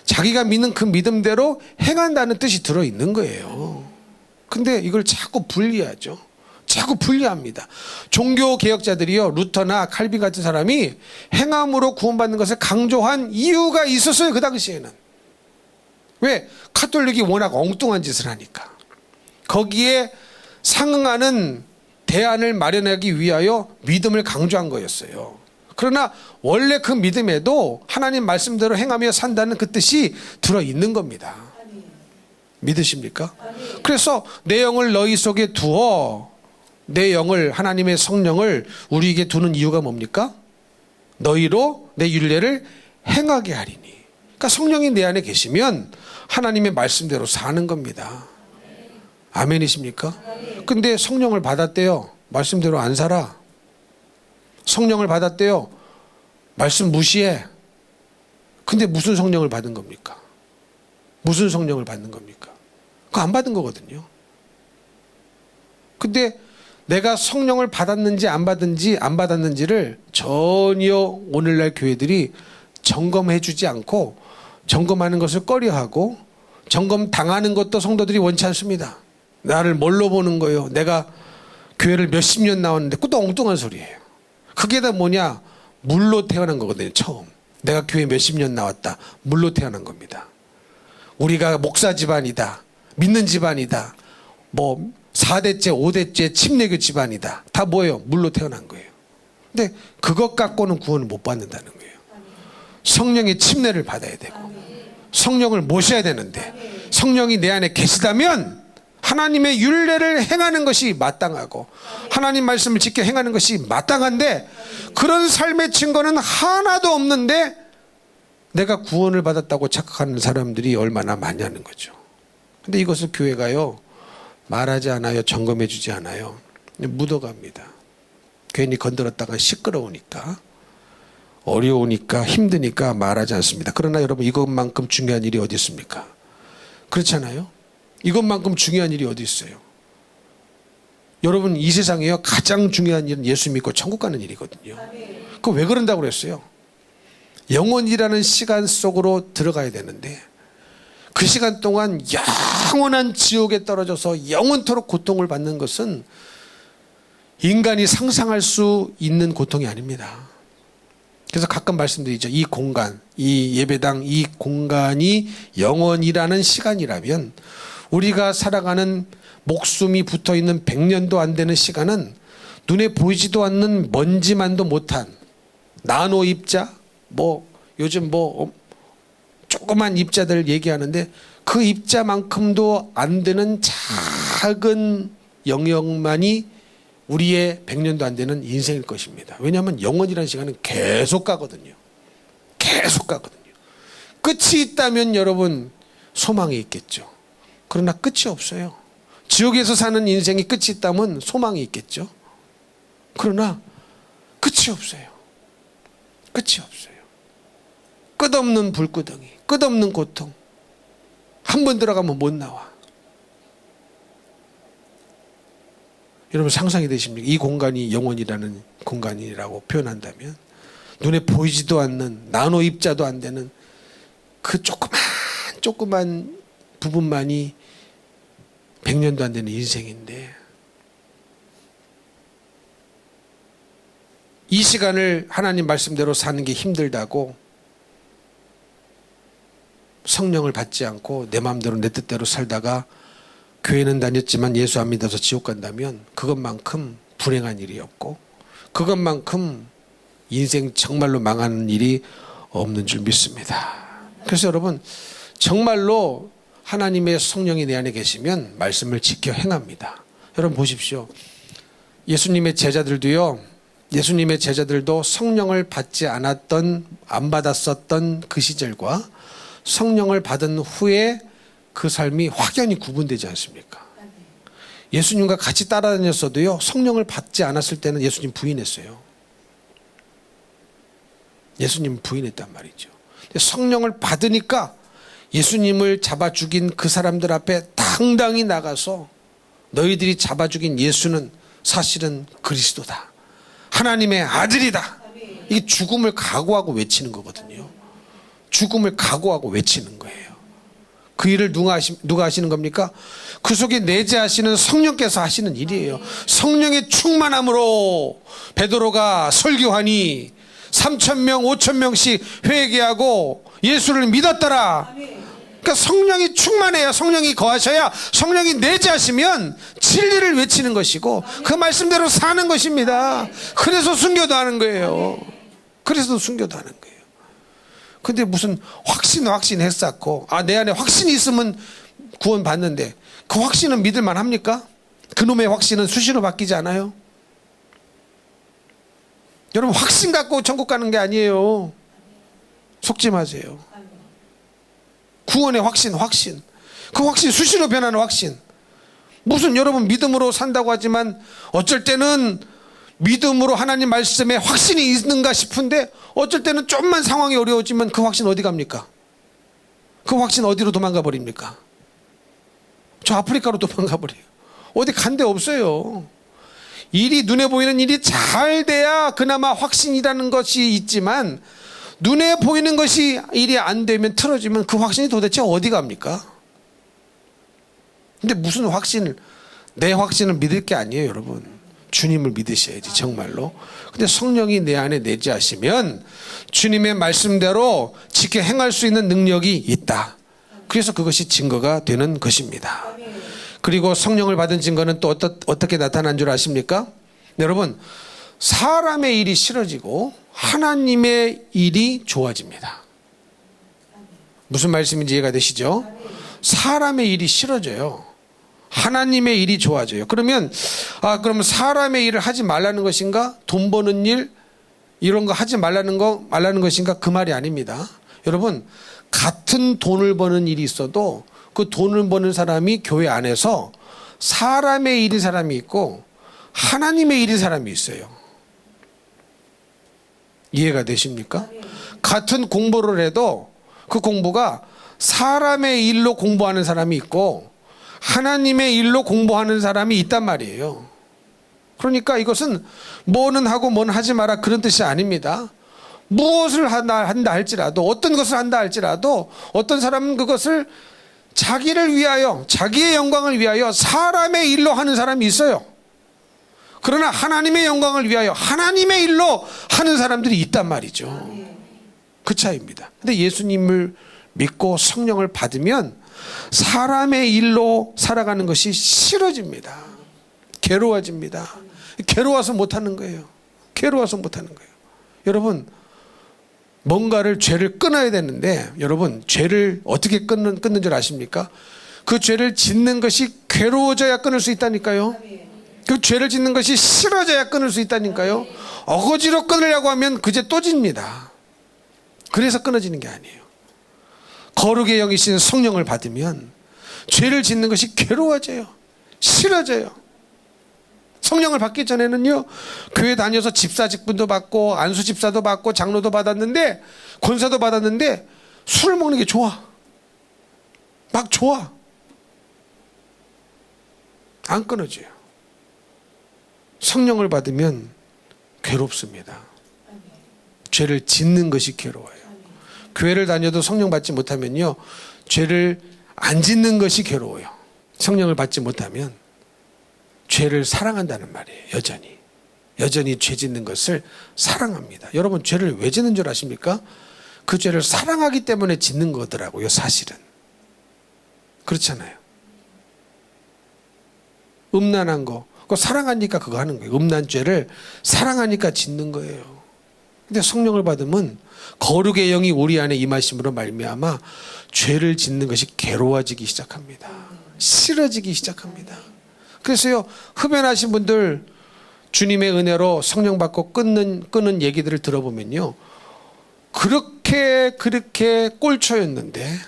자기가 믿는 그 믿음대로 행한다는 뜻이 들어있는 거예요. 근데 이걸 자꾸 분리하죠. 자꾸 분리합니다. 종교 개혁자들이요, 루터나 칼빈 같은 사람이 행함으로 구원받는 것을 강조한 이유가 있었어요. 그 당시에는. 왜? 카톨릭이 워낙 엉뚱한 짓을 하니까. 거기에 상응하는 대안을 마련하기 위하여 믿음을 강조한 거였어요. 그러나 원래 그 믿음에도 하나님 말씀대로 행하며 산다는 그 뜻이 들어있는 겁니다. 믿으십니까? 그래서 내 영을 너희 속에 두어, 내 영을, 하나님의 성령을 우리에게 두는 이유가 뭡니까? 너희로 내 율례를 행하게 하리니. 그러니까 성령이 내 안에 계시면 하나님의 말씀대로 사는 겁니다. 아멘이십니까? 근데 성령을 받았대요. 말씀대로 안 살아. 성령을 받았대요. 말씀 무시해. 근데 무슨 성령을 받은 겁니까? 무슨 성령을 받는 겁니까? 그거 안 받은 거거든요. 근데 내가 성령을 받았는지 안 받았는지를 전혀 오늘날 교회들이 점검해 주지 않고 점검하는 것을 꺼려하고 점검 당하는 것도 성도들이 원치 않습니다. 나를 뭘로 보는 거예요? 내가 교회를 몇십 년 나왔는데 그것도 엉뚱한 소리예요. 그게 다 뭐냐? 물로 태어난 거거든요. 처음 내가 교회 몇십 년 나왔다. 물로 태어난 겁니다. 우리가 목사 집안이다. 믿는 집안이다. 뭐 4대째 5대째 침례교 집안이다. 다 뭐예요? 물로 태어난 거예요. 근데 그것 갖고는 구원을 못 받는다는 거예요. 성령의 침례를 받아야 되고 성령을 모셔야 되는데 성령이 내 안에 계시다면 하나님의 율례를 행하는 것이 마땅하고 하나님 말씀을 지켜 행하는 것이 마땅한데 그런 삶의 증거는 하나도 없는데 내가 구원을 받았다고 착각하는 사람들이 얼마나 많냐는 거죠. 근데 이것을 교회가요 말하지 않아요. 점검해 주지 않아요. 묻어갑니다. 괜히 건드렸다가 시끄러우니까 어려우니까 힘드니까 말하지 않습니다. 그러나 여러분 이것만큼 중요한 일이 어디 있습니까? 그렇잖아요. 이것만큼 중요한 일이 어디 있어요? 여러분 이 세상에요 가장 중요한 일은 예수 믿고 천국 가는 일이거든요. 그 왜 그런다고 그랬어요? 영원이라는 시간 속으로 들어가야 되는데 그 시간 동안 영원한 지옥에 떨어져서 영원토록 고통을 받는 것은 인간이 상상할 수 있는 고통이 아닙니다. 그래서 가끔 말씀드리죠. 이 공간, 이 예배당, 이 공간이 영원이라는 시간이라면 우리가 살아가는 목숨이 붙어있는 100년도 안 되는 시간은 눈에 보이지도 않는 먼지만도 못한 나노 입자, 요즘 조그만 입자들 얘기하는데 그 입자만큼도 안 되는 작은 영역만이 우리의 100년도 안 되는 인생일 것입니다. 왜냐하면 영원이라는 시간은 계속 가거든요. 계속 가거든요. 끝이 있다면 여러분 소망이 있겠죠. 그러나 끝이 없어요. 지옥에서 사는 인생이 끝이 있다면 소망이 있겠죠. 그러나 끝이 없어요. 끝이 없어요. 끝없는 불구덩이, 끝없는 고통. 한 번 들어가면 못 나와. 여러분 상상이 되십니까? 이 공간이 영원이라는 공간이라고 표현한다면 눈에 보이지도 않는 나노 입자도 안 되는 그 조그만 부분만이 100년도 안 되는 인생인데 이 시간을 하나님 말씀대로 사는 게 힘들다고 성령을 받지 않고 내 마음대로 내 뜻대로 살다가 교회는 다녔지만 예수 안 믿어서 지옥 간다면 그것만큼 불행한 일이 없고 그것만큼 인생 정말로 망하는 일이 없는 줄 믿습니다. 그래서 여러분 정말로 하나님의 성령이 내 안에 계시면 말씀을 지켜 행합니다. 여러분 보십시오. 예수님의 제자들도 성령을 받지 않았던 안 받았었던 그 시절과 성령을 받은 후에 그 삶이 확연히 구분되지 않습니까? 예수님과 같이 따라다녔어도요 성령을 받지 않았을 때는 예수님 부인했어요. 예수님 부인했단 말이죠. 성령을 받으니까 예수님을 잡아 죽인 그 사람들 앞에 당당히 나가서 너희들이 잡아 죽인 예수는 사실은 그리스도다. 하나님의 아들이다. 이 죽음을 각오하고 외치는 거거든요. 죽음을 각오하고 외치는 거예요. 그 일을 누가 하시는 겁니까? 그 속에 내재하시는 성령께서 하시는 일이에요. 성령의 충만함으로 베드로가 설교하니 3,000명 5,000명씩 회개하고 예수를 믿었더라. 그러니까 성령이 충만해야 성령이 거하셔야 성령이 내재하시면 진리를 외치는 것이고 그 말씀대로 사는 것입니다. 그래서 순교도 하는 거예요. 그래서 순교도 하는 거예요. 근데 무슨 확신 했었고 내 안에 확신이 있으면 구원 받는데 그 확신은 믿을만 합니까? 그놈의 확신은 수시로 바뀌지 않아요. 여러분 확신 갖고 천국 가는 게 아니에요. 속지 마세요. 구원의 확신 그 확신 수시로 변하는 확신. 무슨 여러분 믿음으로 산다고 하지만 어쩔 때는 믿음으로 하나님 말씀에 확신이 있는가 싶은데 어쩔 때는 좀만 상황이 어려워지면 그 확신 어디 갑니까? 그 확신 어디로 도망가 버립니까? 저 아프리카로 도망가 버려요. 어디 간 데 없어요. 일이 눈에 보이는 일이 잘 돼야 그나마 확신이라는 것이 있지만 눈에 보이는 것이 일이 안 되면 틀어지면 그 확신이 도대체 어디 갑니까? 근데 무슨 확신을 내 확신을 믿을 게 아니에요 여러분. 주님을 믿으셔야지 정말로. 근데 성령이 내 안에 내재하시면 주님의 말씀대로 지켜 행할 수 있는 능력이 있다. 그래서 그것이 증거가 되는 것입니다. 그리고 성령을 받은 증거는 또 어떻게 나타난 줄 아십니까? 여러분 사람의 일이 싫어지고 하나님의 일이 좋아집니다. 무슨 말씀인지 이해가 되시죠? 사람의 일이 싫어져요. 하나님의 일이 좋아져요. 그러면 사람의 일을 하지 말라는 것인가? 돈 버는 일 이런 거 하지 말라는 것인가? 그 말이 아닙니다. 여러분 같은 돈을 버는 일이 있어도 그 돈을 버는 사람이 교회 안에서 사람의 일인 사람이 있고 하나님의 일인 사람이 있어요. 이해가 되십니까? 같은 공부를 해도 그 공부가 사람의 일로 공부하는 사람이 있고 하나님의 일로 공부하는 사람이 있단 말이에요. 그러니까 이것은 뭐는 하고 뭐는 하지 마라 그런 뜻이 아닙니다. 무엇을 한다 할지라도, 어떤 것을 한다 할지라도 어떤 사람은 그것을 자기를 위하여, 자기의 영광을 위하여 사람의 일로 하는 사람이 있어요. 그러나 하나님의 영광을 위하여 하나님의 일로 하는 사람들이 있단 말이죠. 그 차이입니다. 근데 예수님을 믿고 성령을 받으면 사람의 일로 살아가는 것이 싫어집니다. 괴로워집니다. 괴로워서 못하는 거예요. 괴로워서 못하는 거예요. 여러분, 뭔가를 죄를 끊어야 되는데, 여러분 죄를 어떻게 끊는 줄 아십니까? 그 죄를 짓는 것이 괴로워져야 끊을 수 있다니까요. 그 죄를 짓는 것이 싫어져야 끊을 수 있다니까요. 어거지로 끊으려고 하면 그 죄 또 집니다. 그래서 끊어지는 게 아니에요. 거룩의 영이신 성령을 받으면 죄를 짓는 것이 괴로워져요. 싫어져요. 성령을 받기 전에는요, 교회 다녀서 집사 직분도 받고 안수 집사도 받고 장로도 받았는데 권사도 받았는데 술을 먹는 게 좋아. 막 좋아. 안 끊어져요. 성령을 받으면 괴롭습니다. 죄를 짓는 것이 괴로워요. 교회를 다녀도 성령 받지 못하면요, 죄를 안 짓는 것이 괴로워요. 성령을 받지 못하면 죄를 사랑한다는 말이에요. 여전히 죄 짓는 것을 사랑합니다. 여러분, 죄를 왜 짓는 줄 아십니까? 그 죄를 사랑하기 때문에 짓는 거더라고요, 사실은. 그렇잖아요. 음란한 거, 그거 사랑하니까 그거 하는 거예요. 음란 죄를 사랑하니까 짓는 거예요. 근데 성령을 받으면 거룩의 영이 우리 안에 임하심으로 말미암아 죄를 짓는 것이 괴로워지기 시작합니다. 싫어지기 시작합니다. 그래서요, 흡연하신 분들 주님의 은혜로 성령 받고 끊는 얘기들을 들어보면요, 그렇게 꼴초였는데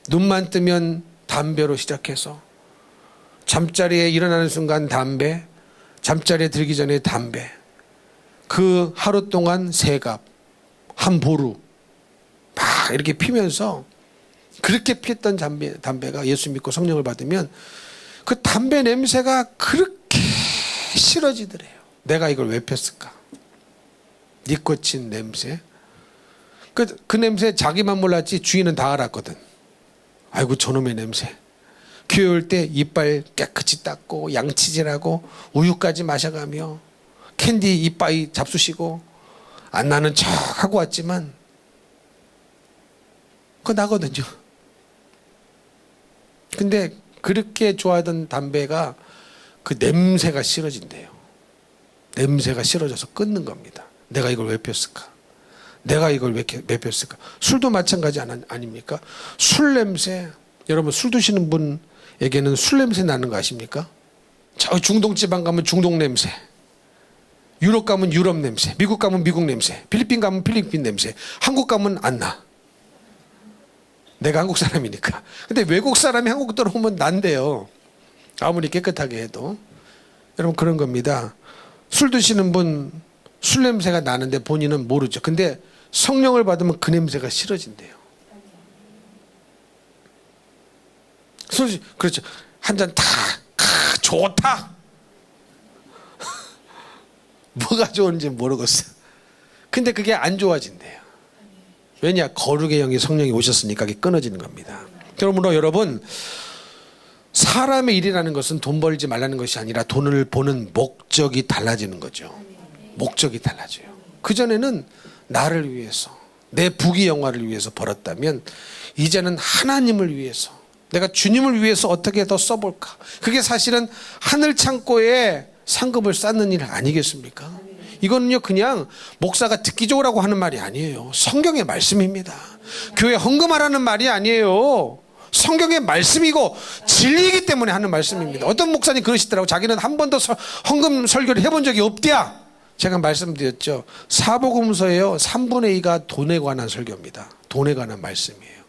눈만 뜨면 담배로 시작해서 잠자리에 일어나는 순간 담배, 잠자리에 들기 전에 담배, 그 하루 동안 세갑, 한 보루 막 이렇게 피면서, 그렇게 피했던 담배가 예수 믿고 성령을 받으면 그 담배 냄새가 그렇게 싫어지더래요. 내가 이걸 왜 폈을까? 니코틴 냄새. 그 냄새 자기만 몰랐지 주인은 다 알았거든. 아이고 저놈의 냄새. 교회 올 때 이빨 깨끗이 닦고 양치질하고 우유까지 마셔가며 캔디 이빨 잡수시고 안 나는 척 하고 왔지만 그거 나거든요. 근데 그렇게 좋아하던 담배가 그 냄새가 싫어진대요. 냄새가 싫어져서 끊는 겁니다. 내가 이걸 왜 폈을까? 내가 이걸 왜 폈을까? 술도 마찬가지 아닙니까? 술 냄새. 여러분, 술 드시는 분에게는 술 냄새 나는 거 아십니까? 저 중동 지방 가면 중동 냄새, 유럽 가면 유럽 냄새, 미국 가면 미국 냄새, 필리핀 가면 필리핀 냄새, 한국 가면 안 나. 내가 한국 사람이니까. 근데 외국 사람이 한국 들어오면 난대요. 아무리 깨끗하게 해도. 여러분, 그런 겁니다. 술 드시는 분 술 냄새가 나는데 본인은 모르죠. 근데 성령을 받으면 그 냄새가 싫어진대요. 그렇죠. 한 잔 다 좋다. 뭐가 좋은지 모르겠어요. 근데 그게 안 좋아진대요. 왜냐? 거룩의 영이 성령이 오셨으니까 그게 끊어지는 겁니다. 그러므로 여러분, 사람의 일이라는 것은 돈 벌지 말라는 것이 아니라 돈을 보는 목적이 달라지는 거죠. 목적이 달라져요. 그전에는 나를 위해서, 내 부귀 영화를 위해서 벌었다면 이제는 하나님을 위해서, 내가 주님을 위해서 어떻게 더 써볼까. 그게 사실은 하늘 창고에 상급을 쌓는 일 아니겠습니까? 이거는요, 그냥 목사가 듣기 좋으라고 하는 말이 아니에요. 성경의 말씀입니다. 교회 헌금하라는 말이 아니에요. 성경의 말씀이고 진리이기 때문에 하는 말씀입니다. 어떤 목사님 그러시더라고. 자기는 한 번도 헌금 설교를 해본 적이 없대야. 제가 말씀드렸죠. 사복음서에요, 3분의 2가 돈에 관한 설교입니다. 돈에 관한 말씀이에요.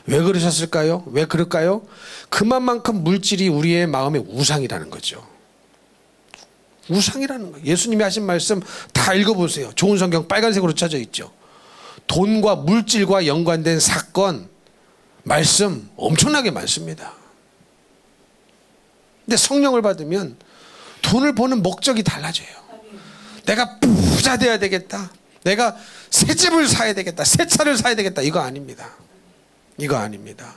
왜 그러셨을까요? 왜 그럴까요? 그만큼 물질이 우리의 마음의 우상이라는 거죠. 우상이라는 거예요. 예수님이 하신 말씀 다 읽어보세요. 좋은 성경 빨간색으로 쳐져 있죠. 돈과 물질과 연관된 사건, 말씀 엄청나게 많습니다. 근데 성령을 받으면 돈을 버는 목적이 달라져요. 내가 부자 돼야 되겠다. 내가 새 집을 사야 되겠다. 새 차를 사야 되겠다. 이거 아닙니다. 이거 아닙니다.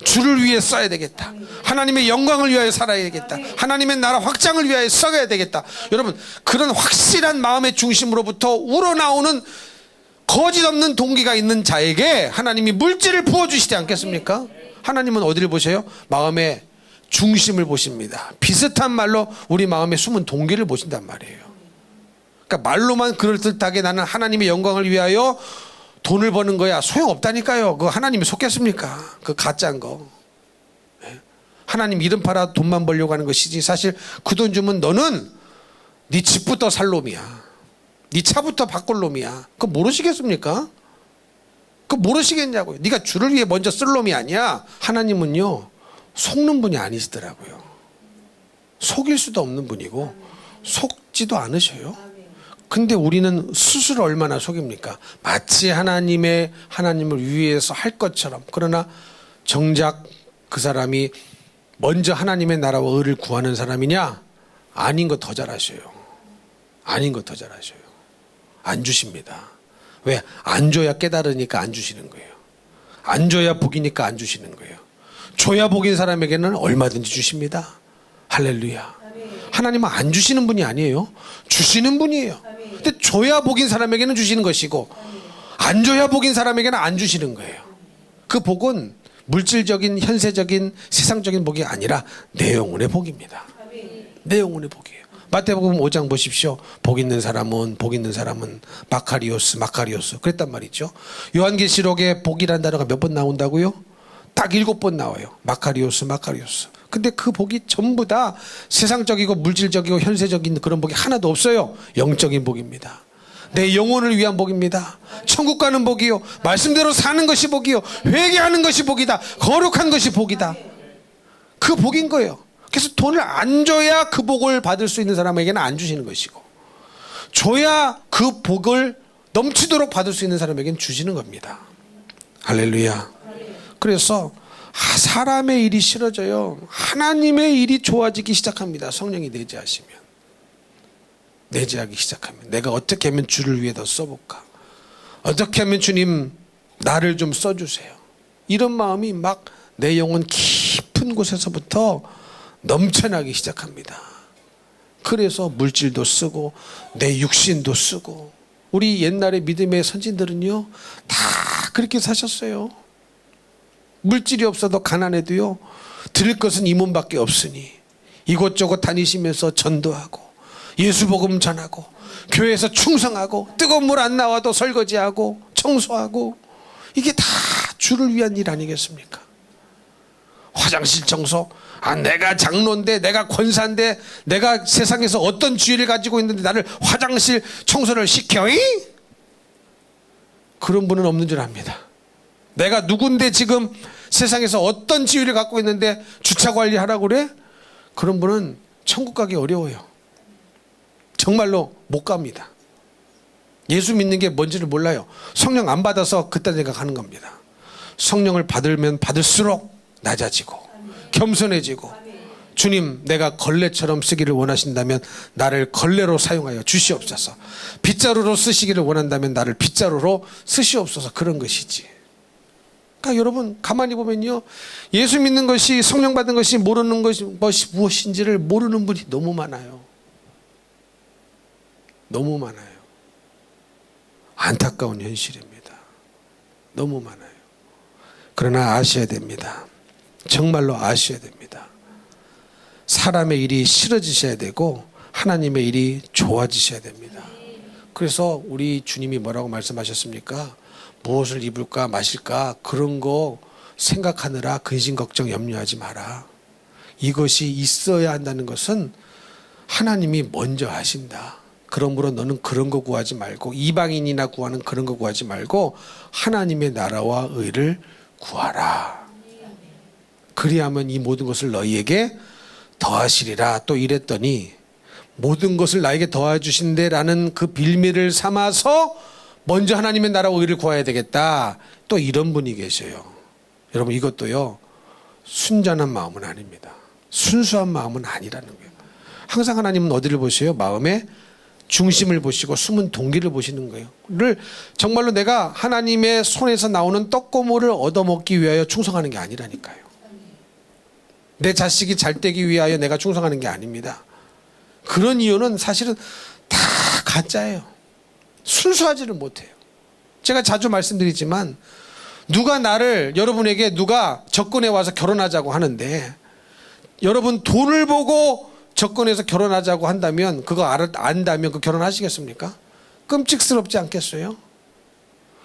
주를 위해 써야 되겠다. 하나님의 영광을 위하여 살아야 되겠다. 하나님의 나라 확장을 위하여 써야 되겠다. 여러분, 그런 확실한 마음의 중심으로부터 우러나오는 거짓 없는 동기가 있는 자에게 하나님이 물질을 부어주시지 않겠습니까? 하나님은 어디를 보세요? 마음의 중심을 보십니다. 비슷한 말로 우리 마음에 숨은 동기를 보신단 말이에요. 그러니까 말로만 그럴듯하게 나는 하나님의 영광을 위하여 돈을 버는 거야. 소용없다니까요. 그거 하나님이 속겠습니까? 그 가짜인 거. 하나님 이름 팔아 돈만 벌려고 하는 것이지, 사실 그 돈 주면 너는 네 집부터 살 놈이야. 네 차부터 바꿀 놈이야. 그거 모르시겠습니까? 그거 모르시겠냐고요. 네가 주를 위해 먼저 쓸 놈이 아니야. 하나님은요, 속는 분이 아니시더라고요. 속일 수도 없는 분이고 속지도 않으셔요. 근데 우리는 스스로 얼마나 속입니까? 마치 하나님을 위해서 할 것처럼. 그러나 정작 그 사람이 먼저 하나님의 나라와 의를 구하는 사람이냐? 아닌 거 더 잘하셔요. 아닌 거 더 잘하셔요. 안 주십니다. 왜? 안 줘야 깨달으니까 안 주시는 거예요. 안 줘야 복이니까 안 주시는 거예요. 줘야 복인 사람에게는 얼마든지 주십니다. 할렐루야. 하나님은 안 주시는 분이 아니에요. 주시는 분이에요. 근데 줘야 복인 사람에게는 주시는 것이고, 안 줘야 복인 사람에게는 안 주시는 거예요. 그 복은 물질적인, 현세적인, 세상적인 복이 아니라 내 영혼의 복입니다. 내 영혼의 복이에요. 마태복음 5장 보십시오. 복 있는 사람은 마카리오스 그랬단 말이죠. 요한계시록에 복이란 단어가 몇 번 나온다고요? 딱 7번 나와요. 마카리오스. 근데 그 복이 전부 다 세상적이고 물질적이고 현세적인 그런 복이 하나도 없어요. 영적인 복입니다. 내 영혼을 위한 복입니다. 천국 가는 복이요, 말씀대로 사는 것이 복이요, 회개하는 것이 복이다, 거룩한 것이 복이다. 그 복인 거예요. 그래서 돈을 안 줘야 그 복을 받을 수 있는 사람에게는 안 주시는 것이고, 줘야 그 복을 넘치도록 받을 수 있는 사람에게는 주시는 겁니다. 할렐루야. 그래서 사람의 일이 싫어져요. 하나님의 일이 좋아지기 시작합니다. 성령이 내재하기 시작하면 내가 어떻게 하면 주를 위해 더 써볼까? 어떻게 하면 주님 나를 좀 써주세요. 이런 마음이 막 내 영혼 깊은 곳에서부터 넘쳐나기 시작합니다. 그래서 물질도 쓰고 내 육신도 쓰고. 우리 옛날에 믿음의 선진들은요, 다 그렇게 사셨어요. 물질이 없어도 가난해도요, 드릴 것은 이 몸밖에 없으니 이곳저곳 다니시면서 전도하고 예수복음 전하고 교회에서 충성하고 뜨거운 물 안 나와도 설거지하고 청소하고, 이게 다 주를 위한 일 아니겠습니까? 화장실 청소, 내가 장로인데, 내가 권사인데, 내가 세상에서 어떤 지위를 가지고 있는데 나를 화장실 청소를 시켜? 그런 분은 없는 줄 압니다. 내가 누군데 지금 세상에서 어떤 지위를 갖고 있는데 주차 관리하라고 그래? 그런 분은 천국 가기 어려워요. 정말로 못 갑니다. 예수 믿는 게 뭔지를 몰라요. 성령 안 받아서 그딴 생각하는 겁니다. 성령을 받으면 받을수록 낮아지고 겸손해지고, 주님 내가 걸레처럼 쓰기를 원하신다면 나를 걸레로 사용하여 주시옵소서. 빗자루로 쓰시기를 원한다면 나를 빗자루로 쓰시옵소서. 그런 것이지. 그러니까 여러분 가만히 보면요, 예수 믿는 것이, 성령 받은 것이, 모르는 것이 무엇인지를 모르는 분이 너무 많아요. 너무 많아요. 안타까운 현실입니다. 너무 많아요. 그러나 아셔야 됩니다. 정말로 아셔야 됩니다. 사람의 일이 싫어지셔야 되고 하나님의 일이 좋아지셔야 됩니다. 그래서 우리 주님이 뭐라고 말씀하셨습니까? 무엇을 입을까 마실까 그런 거 생각하느라 근심 걱정 염려하지 마라. 이것이 있어야 한다는 것은 하나님이 먼저 하신다. 그러므로 너는 그런 거 구하지 말고, 이방인이나 구하는 그런 거 구하지 말고 하나님의 나라와 의를 구하라. 그리하면 이 모든 것을 너희에게 더하시리라. 또 이랬더니 모든 것을 나에게 더해 주신대라는 그 빌미를 삼아서 먼저 하나님의 나라와 의를 구해야 되겠다. 또 이런 분이 계셔요. 여러분 이것도요, 순전한 마음은 아닙니다. 순수한 마음은 아니라는 거예요. 항상 하나님은 어디를 보세요? 마음의 중심을 보시고 숨은 동기를 보시는 거예요. 를 정말로 내가 하나님의 손에서 나오는 떡고물을 얻어먹기 위하여 충성하는 게 아니라니까요. 내 자식이 잘 되기 위하여 내가 충성하는 게 아닙니다. 그런 이유는 사실은 다 가짜예요. 순수하지를 못해요. 제가 자주 말씀드리지만 여러분에게 누가 접근해 와서 결혼하자고 하는데 여러분 돈을 보고 접근해서 결혼하자고 한다면 그거 안다면 그 결혼하시겠습니까? 끔찍스럽지 않겠어요?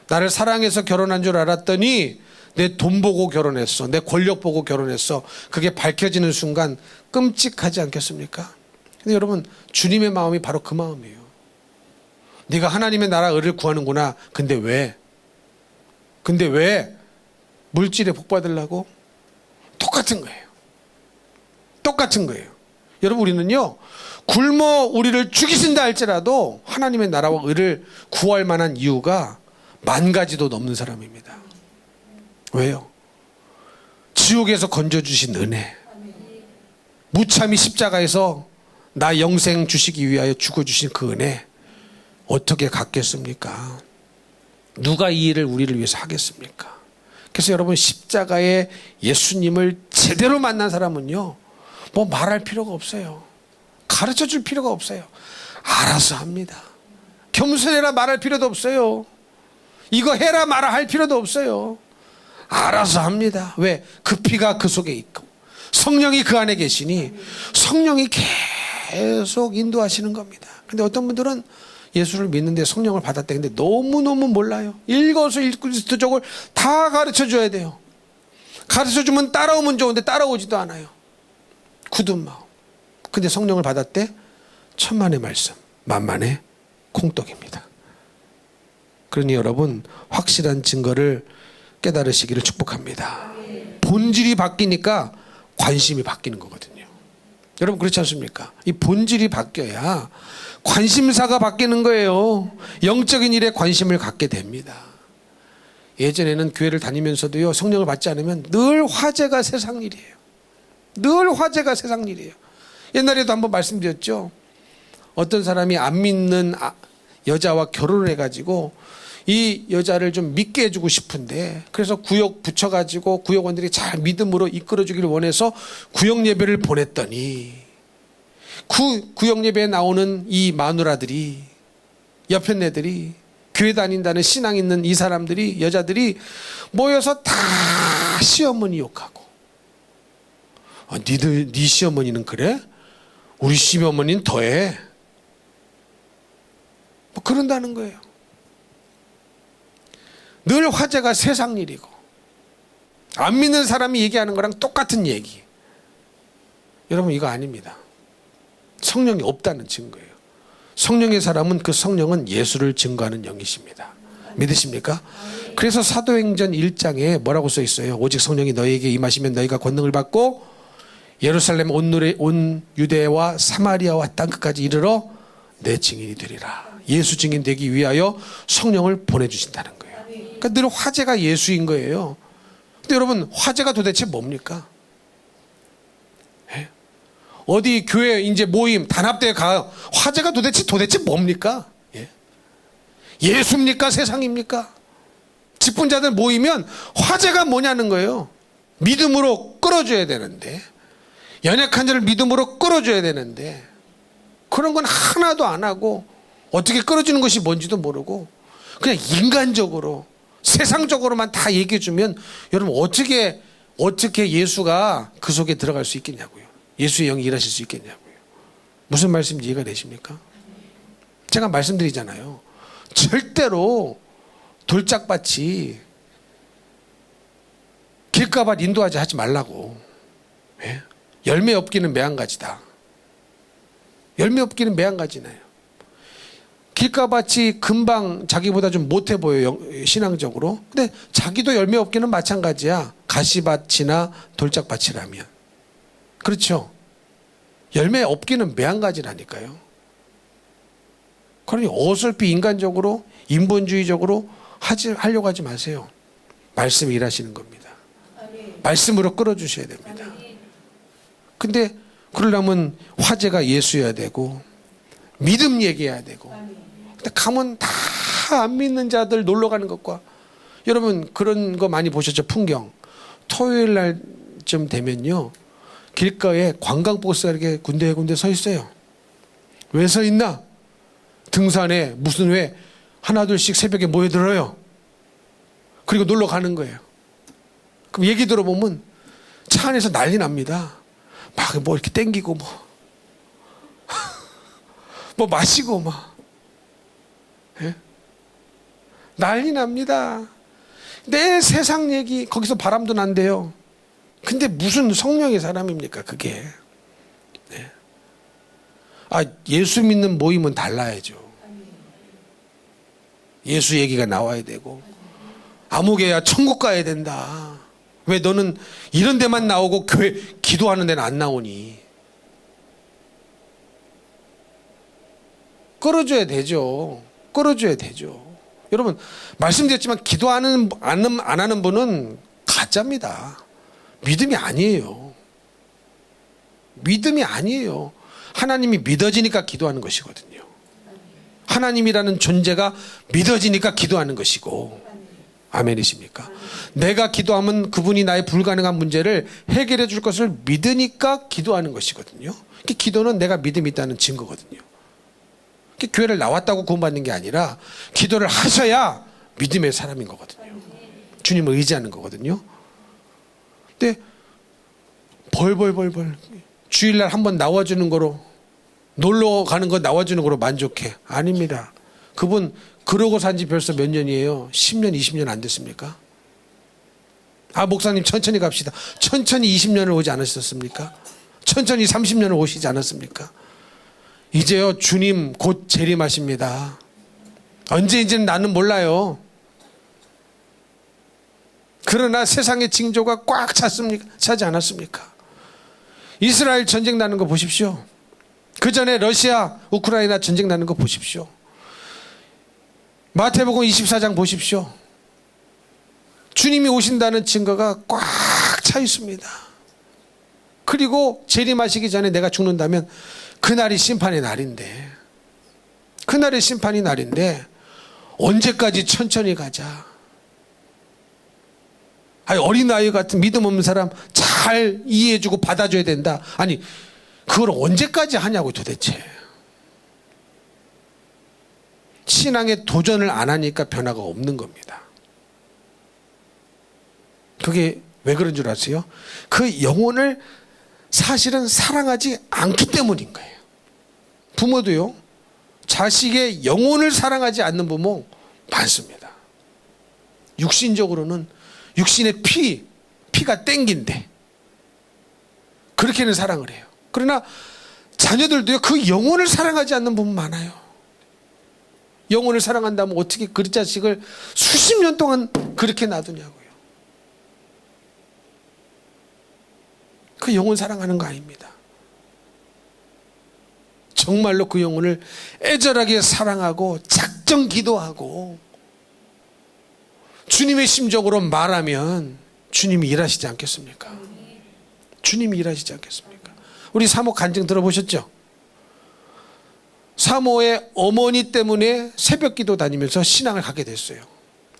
나를 사랑해서 결혼한 줄 알았더니 내 돈 보고 결혼했어. 내 권력 보고 결혼했어. 그게 밝혀지는 순간 끔찍하지 않겠습니까? 근데 여러분 주님의 마음이 바로 그 마음이에요. 네가 하나님의 나라 의를 구하는구나. 근데 왜? 물질에 복 받으려고? 똑같은 거예요. 똑같은 거예요. 여러분 우리는요 굶어 우리를 죽이신다 할지라도 하나님의 나라와 의를 구할 만한 이유가 10,000가지도 넘는 사람입니다. 왜요? 지옥에서 건져주신 은혜, 무참히 십자가에서 나 영생 주시기 위하여 죽어주신 그 은혜 어떻게 갚겠습니까? 누가 이 일을 우리를 위해서 하겠습니까? 그래서 여러분 십자가의 예수님을 제대로 만난 사람은요 뭐 말할 필요가 없어요. 가르쳐 줄 필요가 없어요. 알아서 합니다. 겸손해라 말할 필요도 없어요. 이거 해라 말아 할 필요도 없어요. 알아서 합니다. 왜? 그 피가 그 속에 있고 성령이 그 안에 계시니 성령이 계속 인도하시는 겁니다. 근데 어떤 분들은 예수를 믿는데 성령을 받았대. 근데 너무너무 몰라요. 일거수일투족을 다 가르쳐 줘야 돼요. 가르쳐 주면 따라오면 좋은데 따라오지도 않아요. 굳은 마음. 근데 성령을 받았대? 천만의 말씀, 만만의 콩떡입니다. 그러니 여러분 확실한 증거를 깨달으시기를 축복합니다. 본질이 바뀌니까 관심이 바뀌는 거거든요. 여러분 그렇지 않습니까? 이 본질이 바뀌어야 관심사가 바뀌는 거예요. 영적인 일에 관심을 갖게 됩니다. 예전에는 교회를 다니면서도요 성령을 받지 않으면 늘 화제가 세상 일이에요. 늘 화제가 세상 일이에요. 옛날에도 한번 말씀드렸죠. 어떤 사람이 안 믿는 여자와 결혼을 해가지고 이 여자를 좀 믿게 해주고 싶은데 그래서 구역 붙여가지고 구역원들이 잘 믿음으로 이끌어주기를 원해서 구역 예배를 보냈더니 구역 예배에 나오는 이 마누라들이 여편네들이 교회 다닌다는 신앙 있는 이 사람들이 여자들이 모여서 다 시어머니 욕하고 네 시어머니는 그래? 우리 시어머니는 더해. 뭐 그런다는 거예요. 늘 화제가 세상 일이고 안 믿는 사람이 얘기하는 거랑 똑같은 얘기. 여러분 이거 아닙니다. 성령이 없다는 증거예요. 성령의 사람은 그 성령은 예수를 증거하는 영이십니다. 믿으십니까? 그래서 사도행전 1장에 뭐라고 써 있어요? 오직 성령이 너희에게 임하시면 너희가 권능을 받고 예루살렘 온 유대와 사마리아와 땅끝까지 이르러 내 증인이 되리라. 예수 증인 되기 위하여 성령을 보내주신다는 거예요. 그러니까 늘 화제가 예수인 거예요. 근데 여러분 화제가 도대체 뭡니까? 예? 어디 교회 이제 모임 단합대회 가 화제가 도대체 뭡니까? 예? 예수입니까? 세상입니까? 직분자들 모이면 화제가 뭐냐는 거예요. 믿음으로 끌어줘야 되는데 연약한 자를 믿음으로 끌어줘야 되는데 그런 건 하나도 안 하고 어떻게 끌어주는 것이 뭔지도 모르고 그냥 인간적으로 세상적으로만 다 얘기해 주면 여러분 어떻게 예수가 그 속에 들어갈 수 있겠냐고요. 예수의 영이 일하실 수 있겠냐고요. 무슨 말씀인지 이해가 되십니까? 제가 말씀드리잖아요. 절대로 돌짝밭이 길가밭 인도하지 하지 말라고. 예? 열매 없기는 매한가지다. 열매 없기는 매한가지네요. 길가밭이 금방 자기보다 좀 못해 보여요. 신앙적으로. 근데 자기도 열매 없기는 마찬가지야. 가시밭이나 돌짝밭이라면. 그렇죠. 열매 없기는 매한가지라니까요. 그러니 어설피 인간적으로 인본주의적으로 하려고 하지 마세요. 말씀이 일하시는 겁니다. 말씀으로 끌어주셔야 됩니다. 근데 그러려면 화제가 예수여야 되고 믿음 얘기해야 되고. 근데 가면 다 안 믿는 자들 놀러 가는 것과, 여러분 그런 거 많이 보셨죠? 풍경. 토요일 날쯤 되면요, 길가에 관광버스가 이렇게 군데군데 서 있어요. 왜 서 있나? 등산에 무슨 왜 하나 둘씩 새벽에 모여들어요. 그리고 놀러 가는 거예요. 그럼 얘기 들어보면 차 안에서 난리 납니다. 막 뭐 이렇게 땡기고 뭐 마시고 막, 예? 난리 납니다. 내 세상 얘기, 거기서 바람도 난대요. 근데 무슨 성령의 사람입니까 그게. 네. 예수 믿는 모임은 달라야죠. 예수 얘기가 나와야 되고, 아무개야 천국 가야 된다. 왜 너는 이런 데만 나오고 교회 기도하는 데는 안 나오니? 끌어줘야 되죠. 끌어줘야 되죠. 여러분 말씀드렸지만 기도하는 안 하는 분은 가짜입니다. 믿음이 아니에요. 믿음이 아니에요. 하나님이 믿어지니까 기도하는 것이거든요. 하나님이라는 존재가 믿어지니까 기도하는 것이고. 아멘이십니까? 내가 기도하면 그분이 나의 불가능한 문제를 해결해 줄 것을 믿으니까 기도하는 것이거든요. 기도는 내가 믿음이 있다는 증거거든요. 교회를 나왔다고 구원받는 게 아니라 기도를 하셔야 믿음의 사람인 거거든요. 주님을 의지하는 거거든요. 근데 벌벌 주일날 한번 나와주는 거로, 놀러 가는 거 나와주는 거로 만족해? 아닙니다. 그분 그러고 산지 벌써 몇 년이에요? 10년 20년 안 됐습니까? 목사님 천천히 갑시다. 천천히 20년을 오지 않으셨습니까? 천천히 30년을 오시지 않았습니까? 이제요 주님 곧 재림하십니다. 언제인지는 나는 몰라요. 그러나 세상의 징조가 꽉 차지 않았습니까? 이스라엘 전쟁 나는 거 보십시오. 그 전에 러시아 우크라이나 전쟁 나는 거 보십시오. 마태복음 24장 보십시오. 주님이 오신다는 증거가 꽉 차 있습니다. 그리고 재림하시기 전에 내가 죽는다면 그날이 심판의 날인데, 그날의 심판이 날인데 언제까지 천천히 가자. 어린아이 같은 믿음 없는 사람 잘 이해해주고 받아줘야 된다. 아니 그걸 언제까지 하냐고 도대체. 신앙에 도전을 안 하니까 변화가 없는 겁니다. 그게 왜 그런 줄 아세요? 그 영혼을 사실은 사랑하지 않기 때문인 거예요. 부모도요, 자식의 영혼을 사랑하지 않는 부모 많습니다. 육신적으로는 육신의 피가 땡긴데 그렇게는 사랑을 해요. 그러나 자녀들도요, 그 영혼을 사랑하지 않는 부분 많아요. 영혼을 사랑한다면 어떻게 그 자식을 수십 년 동안 그렇게 놔두냐고요. 그 영혼 사랑하는 거 아닙니다. 정말로 그 영혼을 애절하게 사랑하고 작정 기도하고 주님의 심정으로 말하면 주님이 일하시지 않겠습니까? 주님이 일하시지 않겠습니까? 우리 사모 간증 들어보셨죠? 사모의 어머니 때문에 새벽기도 다니면서 신앙을 갖게 됐어요.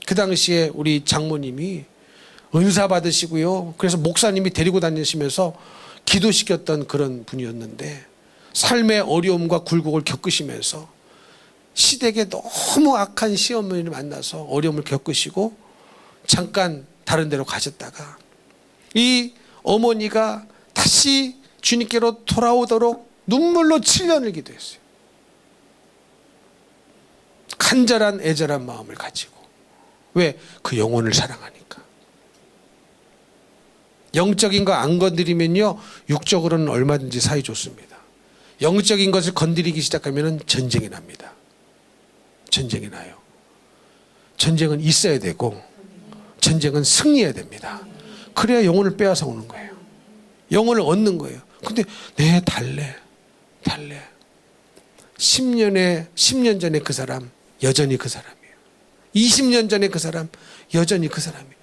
그 당시에 우리 장모님이 은사 받으시고요, 그래서 목사님이 데리고 다니시면서 기도시켰던 그런 분이었는데, 삶의 어려움과 굴곡을 겪으시면서 시댁에 너무 악한 시어머니를 만나서 어려움을 겪으시고 잠깐 다른 데로 가셨다가 이 어머니가 다시 주님께로 돌아오도록 눈물로 7년을 기도했어요. 간절한 애절한 마음을 가지고. 왜? 그 영혼을 사랑하니까. 영적인 거 안 건드리면요, 육적으로는 얼마든지 사이 좋습니다. 영적인 것을 건드리기 시작하면 전쟁이 납니다. 전쟁이 나요. 전쟁은 있어야 되고 전쟁은 승리해야 됩니다. 그래야 영혼을 빼앗아 오는 거예요. 영혼을 얻는 거예요. 근데 달래 10년 전에 그 사람 여전히 그 사람이에요. 20년 전에 그 사람 여전히 그 사람이에요.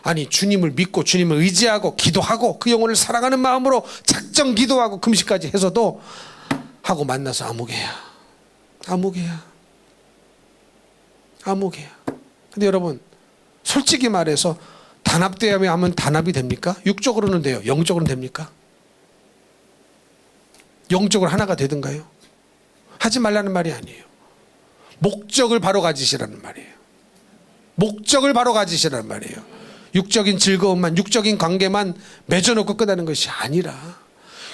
아니 주님을 믿고 주님을 의지하고 기도하고 그 영혼을 사랑하는 마음으로 작정 기도하고 금식까지 해서도 하고 만나서 아무개야. 근데 여러분 솔직히 말해서 단합되어야 하면 단합이 됩니까? 육적으로는 돼요. 영적으로는 됩니까? 영적으로 하나가 되든가요? 하지 말라는 말이 아니에요. 목적을 바로 가지시라는 말이에요. 목적을 바로 가지시라는 말이에요. 육적인 즐거움만, 육적인 관계만 맺어놓고 끝나는 것이 아니라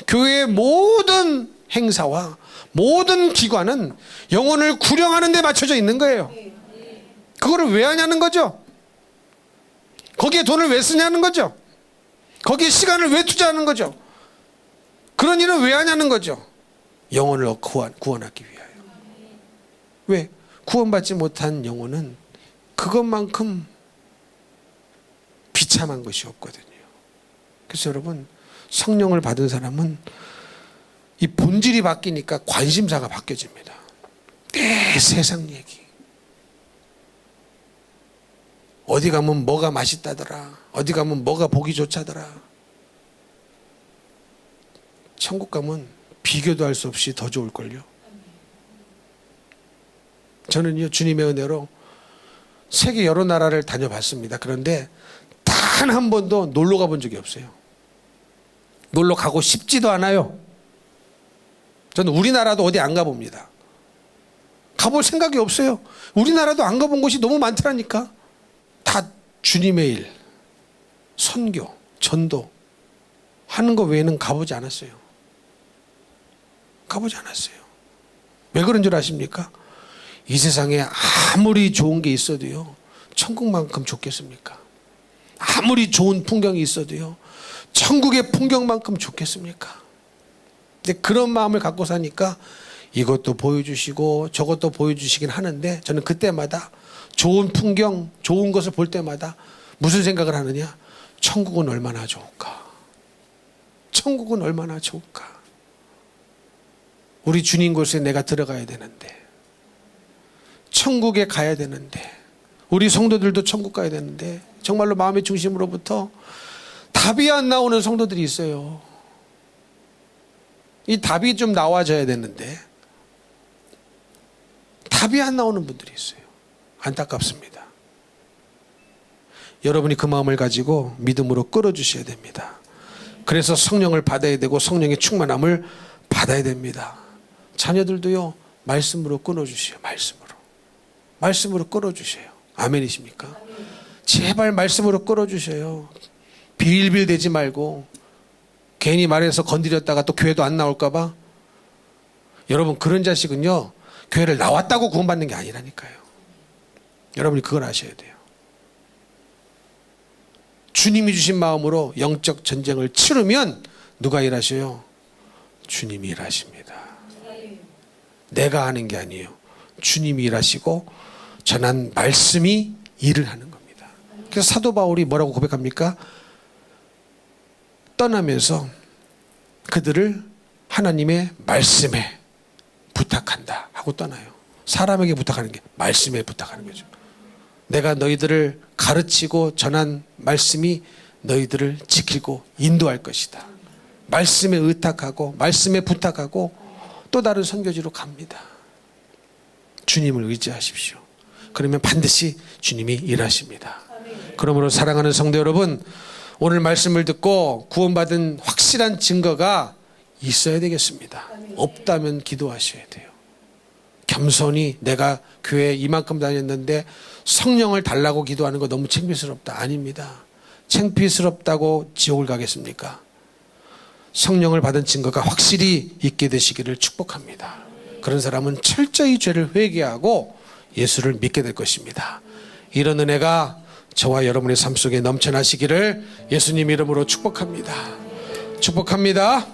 교회의 모든 행사와 모든 기관은 영혼을 구령하는 데 맞춰져 있는 거예요. 그거를 왜 하냐는 거죠. 거기에 돈을 왜 쓰냐는 거죠. 거기에 시간을 왜 투자하는 거죠. 그런 일은 왜 하냐는 거죠. 영혼을 구원하기 위하여. 왜? 구원받지 못한 영혼은 그것만큼 비참한 것이 없거든요. 그래서 여러분 성령을 받은 사람은 이 본질이 바뀌니까 관심사가 바뀌어집니다. 내 세상 얘기. 어디 가면 뭐가 맛있다더라. 어디 가면 뭐가 보기 좋다더라. 천국 가면 비교도 할 수 없이 더 좋을걸요. 저는요 주님의 은혜로 세계 여러 나라를 다녀봤습니다. 그런데 단 한 번도 놀러 가본 적이 없어요. 놀러 가고 싶지도 않아요. 저는 우리나라도 어디 안 가봅니다. 가볼 생각이 없어요. 우리나라도 안 가본 곳이 너무 많더라니까. 다 주님의 일, 선교, 전도 하는 거 외에는 가보지 않았어요. 왜 그런 줄 아십니까? 이 세상에 아무리 좋은 게 있어도요 천국만큼 좋겠습니까? 아무리 좋은 풍경이 있어도요 천국의 풍경만큼 좋겠습니까? 근데 그런 마음을 갖고 사니까 이것도 보여주시고 저것도 보여주시긴 하는데 저는 그때마다 좋은 풍경, 좋은 것을 볼 때마다 무슨 생각을 하느냐? 천국은 얼마나 좋을까? 천국은 얼마나 좋을까? 우리 주님 곳에 내가 들어가야 되는데, 천국에 가야 되는데, 우리 성도들도 천국 가야 되는데 정말로 마음의 중심으로부터 답이 안 나오는 성도들이 있어요. 이 답이 좀 나와줘야 되는데 답이 안 나오는 분들이 있어요. 안타깝습니다. 여러분이 그 마음을 가지고 믿음으로 끌어주셔야 됩니다. 그래서 성령을 받아야 되고 성령의 충만함을 받아야 됩니다. 자녀들도요 말씀으로 끊어주세요. 말씀으로 끌어주세요. 아멘이십니까? 제발 말씀으로 끌어주셔요. 빌빌 대지 말고 괜히 말해서 건드렸다가 또 교회도 안 나올까봐. 여러분 그런 자식은요 교회를 나왔다고 구원받는 게 아니라니까요. 여러분이 그걸 아셔야 돼요. 주님이 주신 마음으로 영적 전쟁을 치르면 누가 일하셔요? 주님이 일하십니다. 내가 하는 게 아니에요. 주님이 일하시고 전한 말씀이 일을 하는 겁니다. 그래서 사도 바울이 뭐라고 고백합니까? 떠나면서 그들을 하나님의 말씀에 부탁한다 하고 떠나요. 사람에게 부탁하는 게 말씀에 부탁하는 거죠. 내가 너희들을 가르치고 전한 말씀이 너희들을 지키고 인도할 것이다. 말씀에 의탁하고 말씀에 부탁하고 또 다른 선교지로 갑니다. 주님을 의지하십시오. 그러면 반드시 주님이 일하십니다. 그러므로 사랑하는 성도 여러분, 오늘 말씀을 듣고 구원받은 확실한 증거가 있어야 되겠습니다. 없다면 기도하셔야 돼요. 겸손히 내가 교회에 이만큼 다녔는데 성령을 달라고 기도하는 거 너무 창피스럽다. 아닙니다. 창피스럽다고 지옥을 가겠습니까? 성령을 받은 증거가 확실히 있게 되시기를 축복합니다. 그런 사람은 철저히 죄를 회개하고 예수를 믿게 될 것입니다. 이런 은혜가 저와 여러분의 삶 속에 넘쳐나시기를 예수님 이름으로 축복합니다. 축복합니다.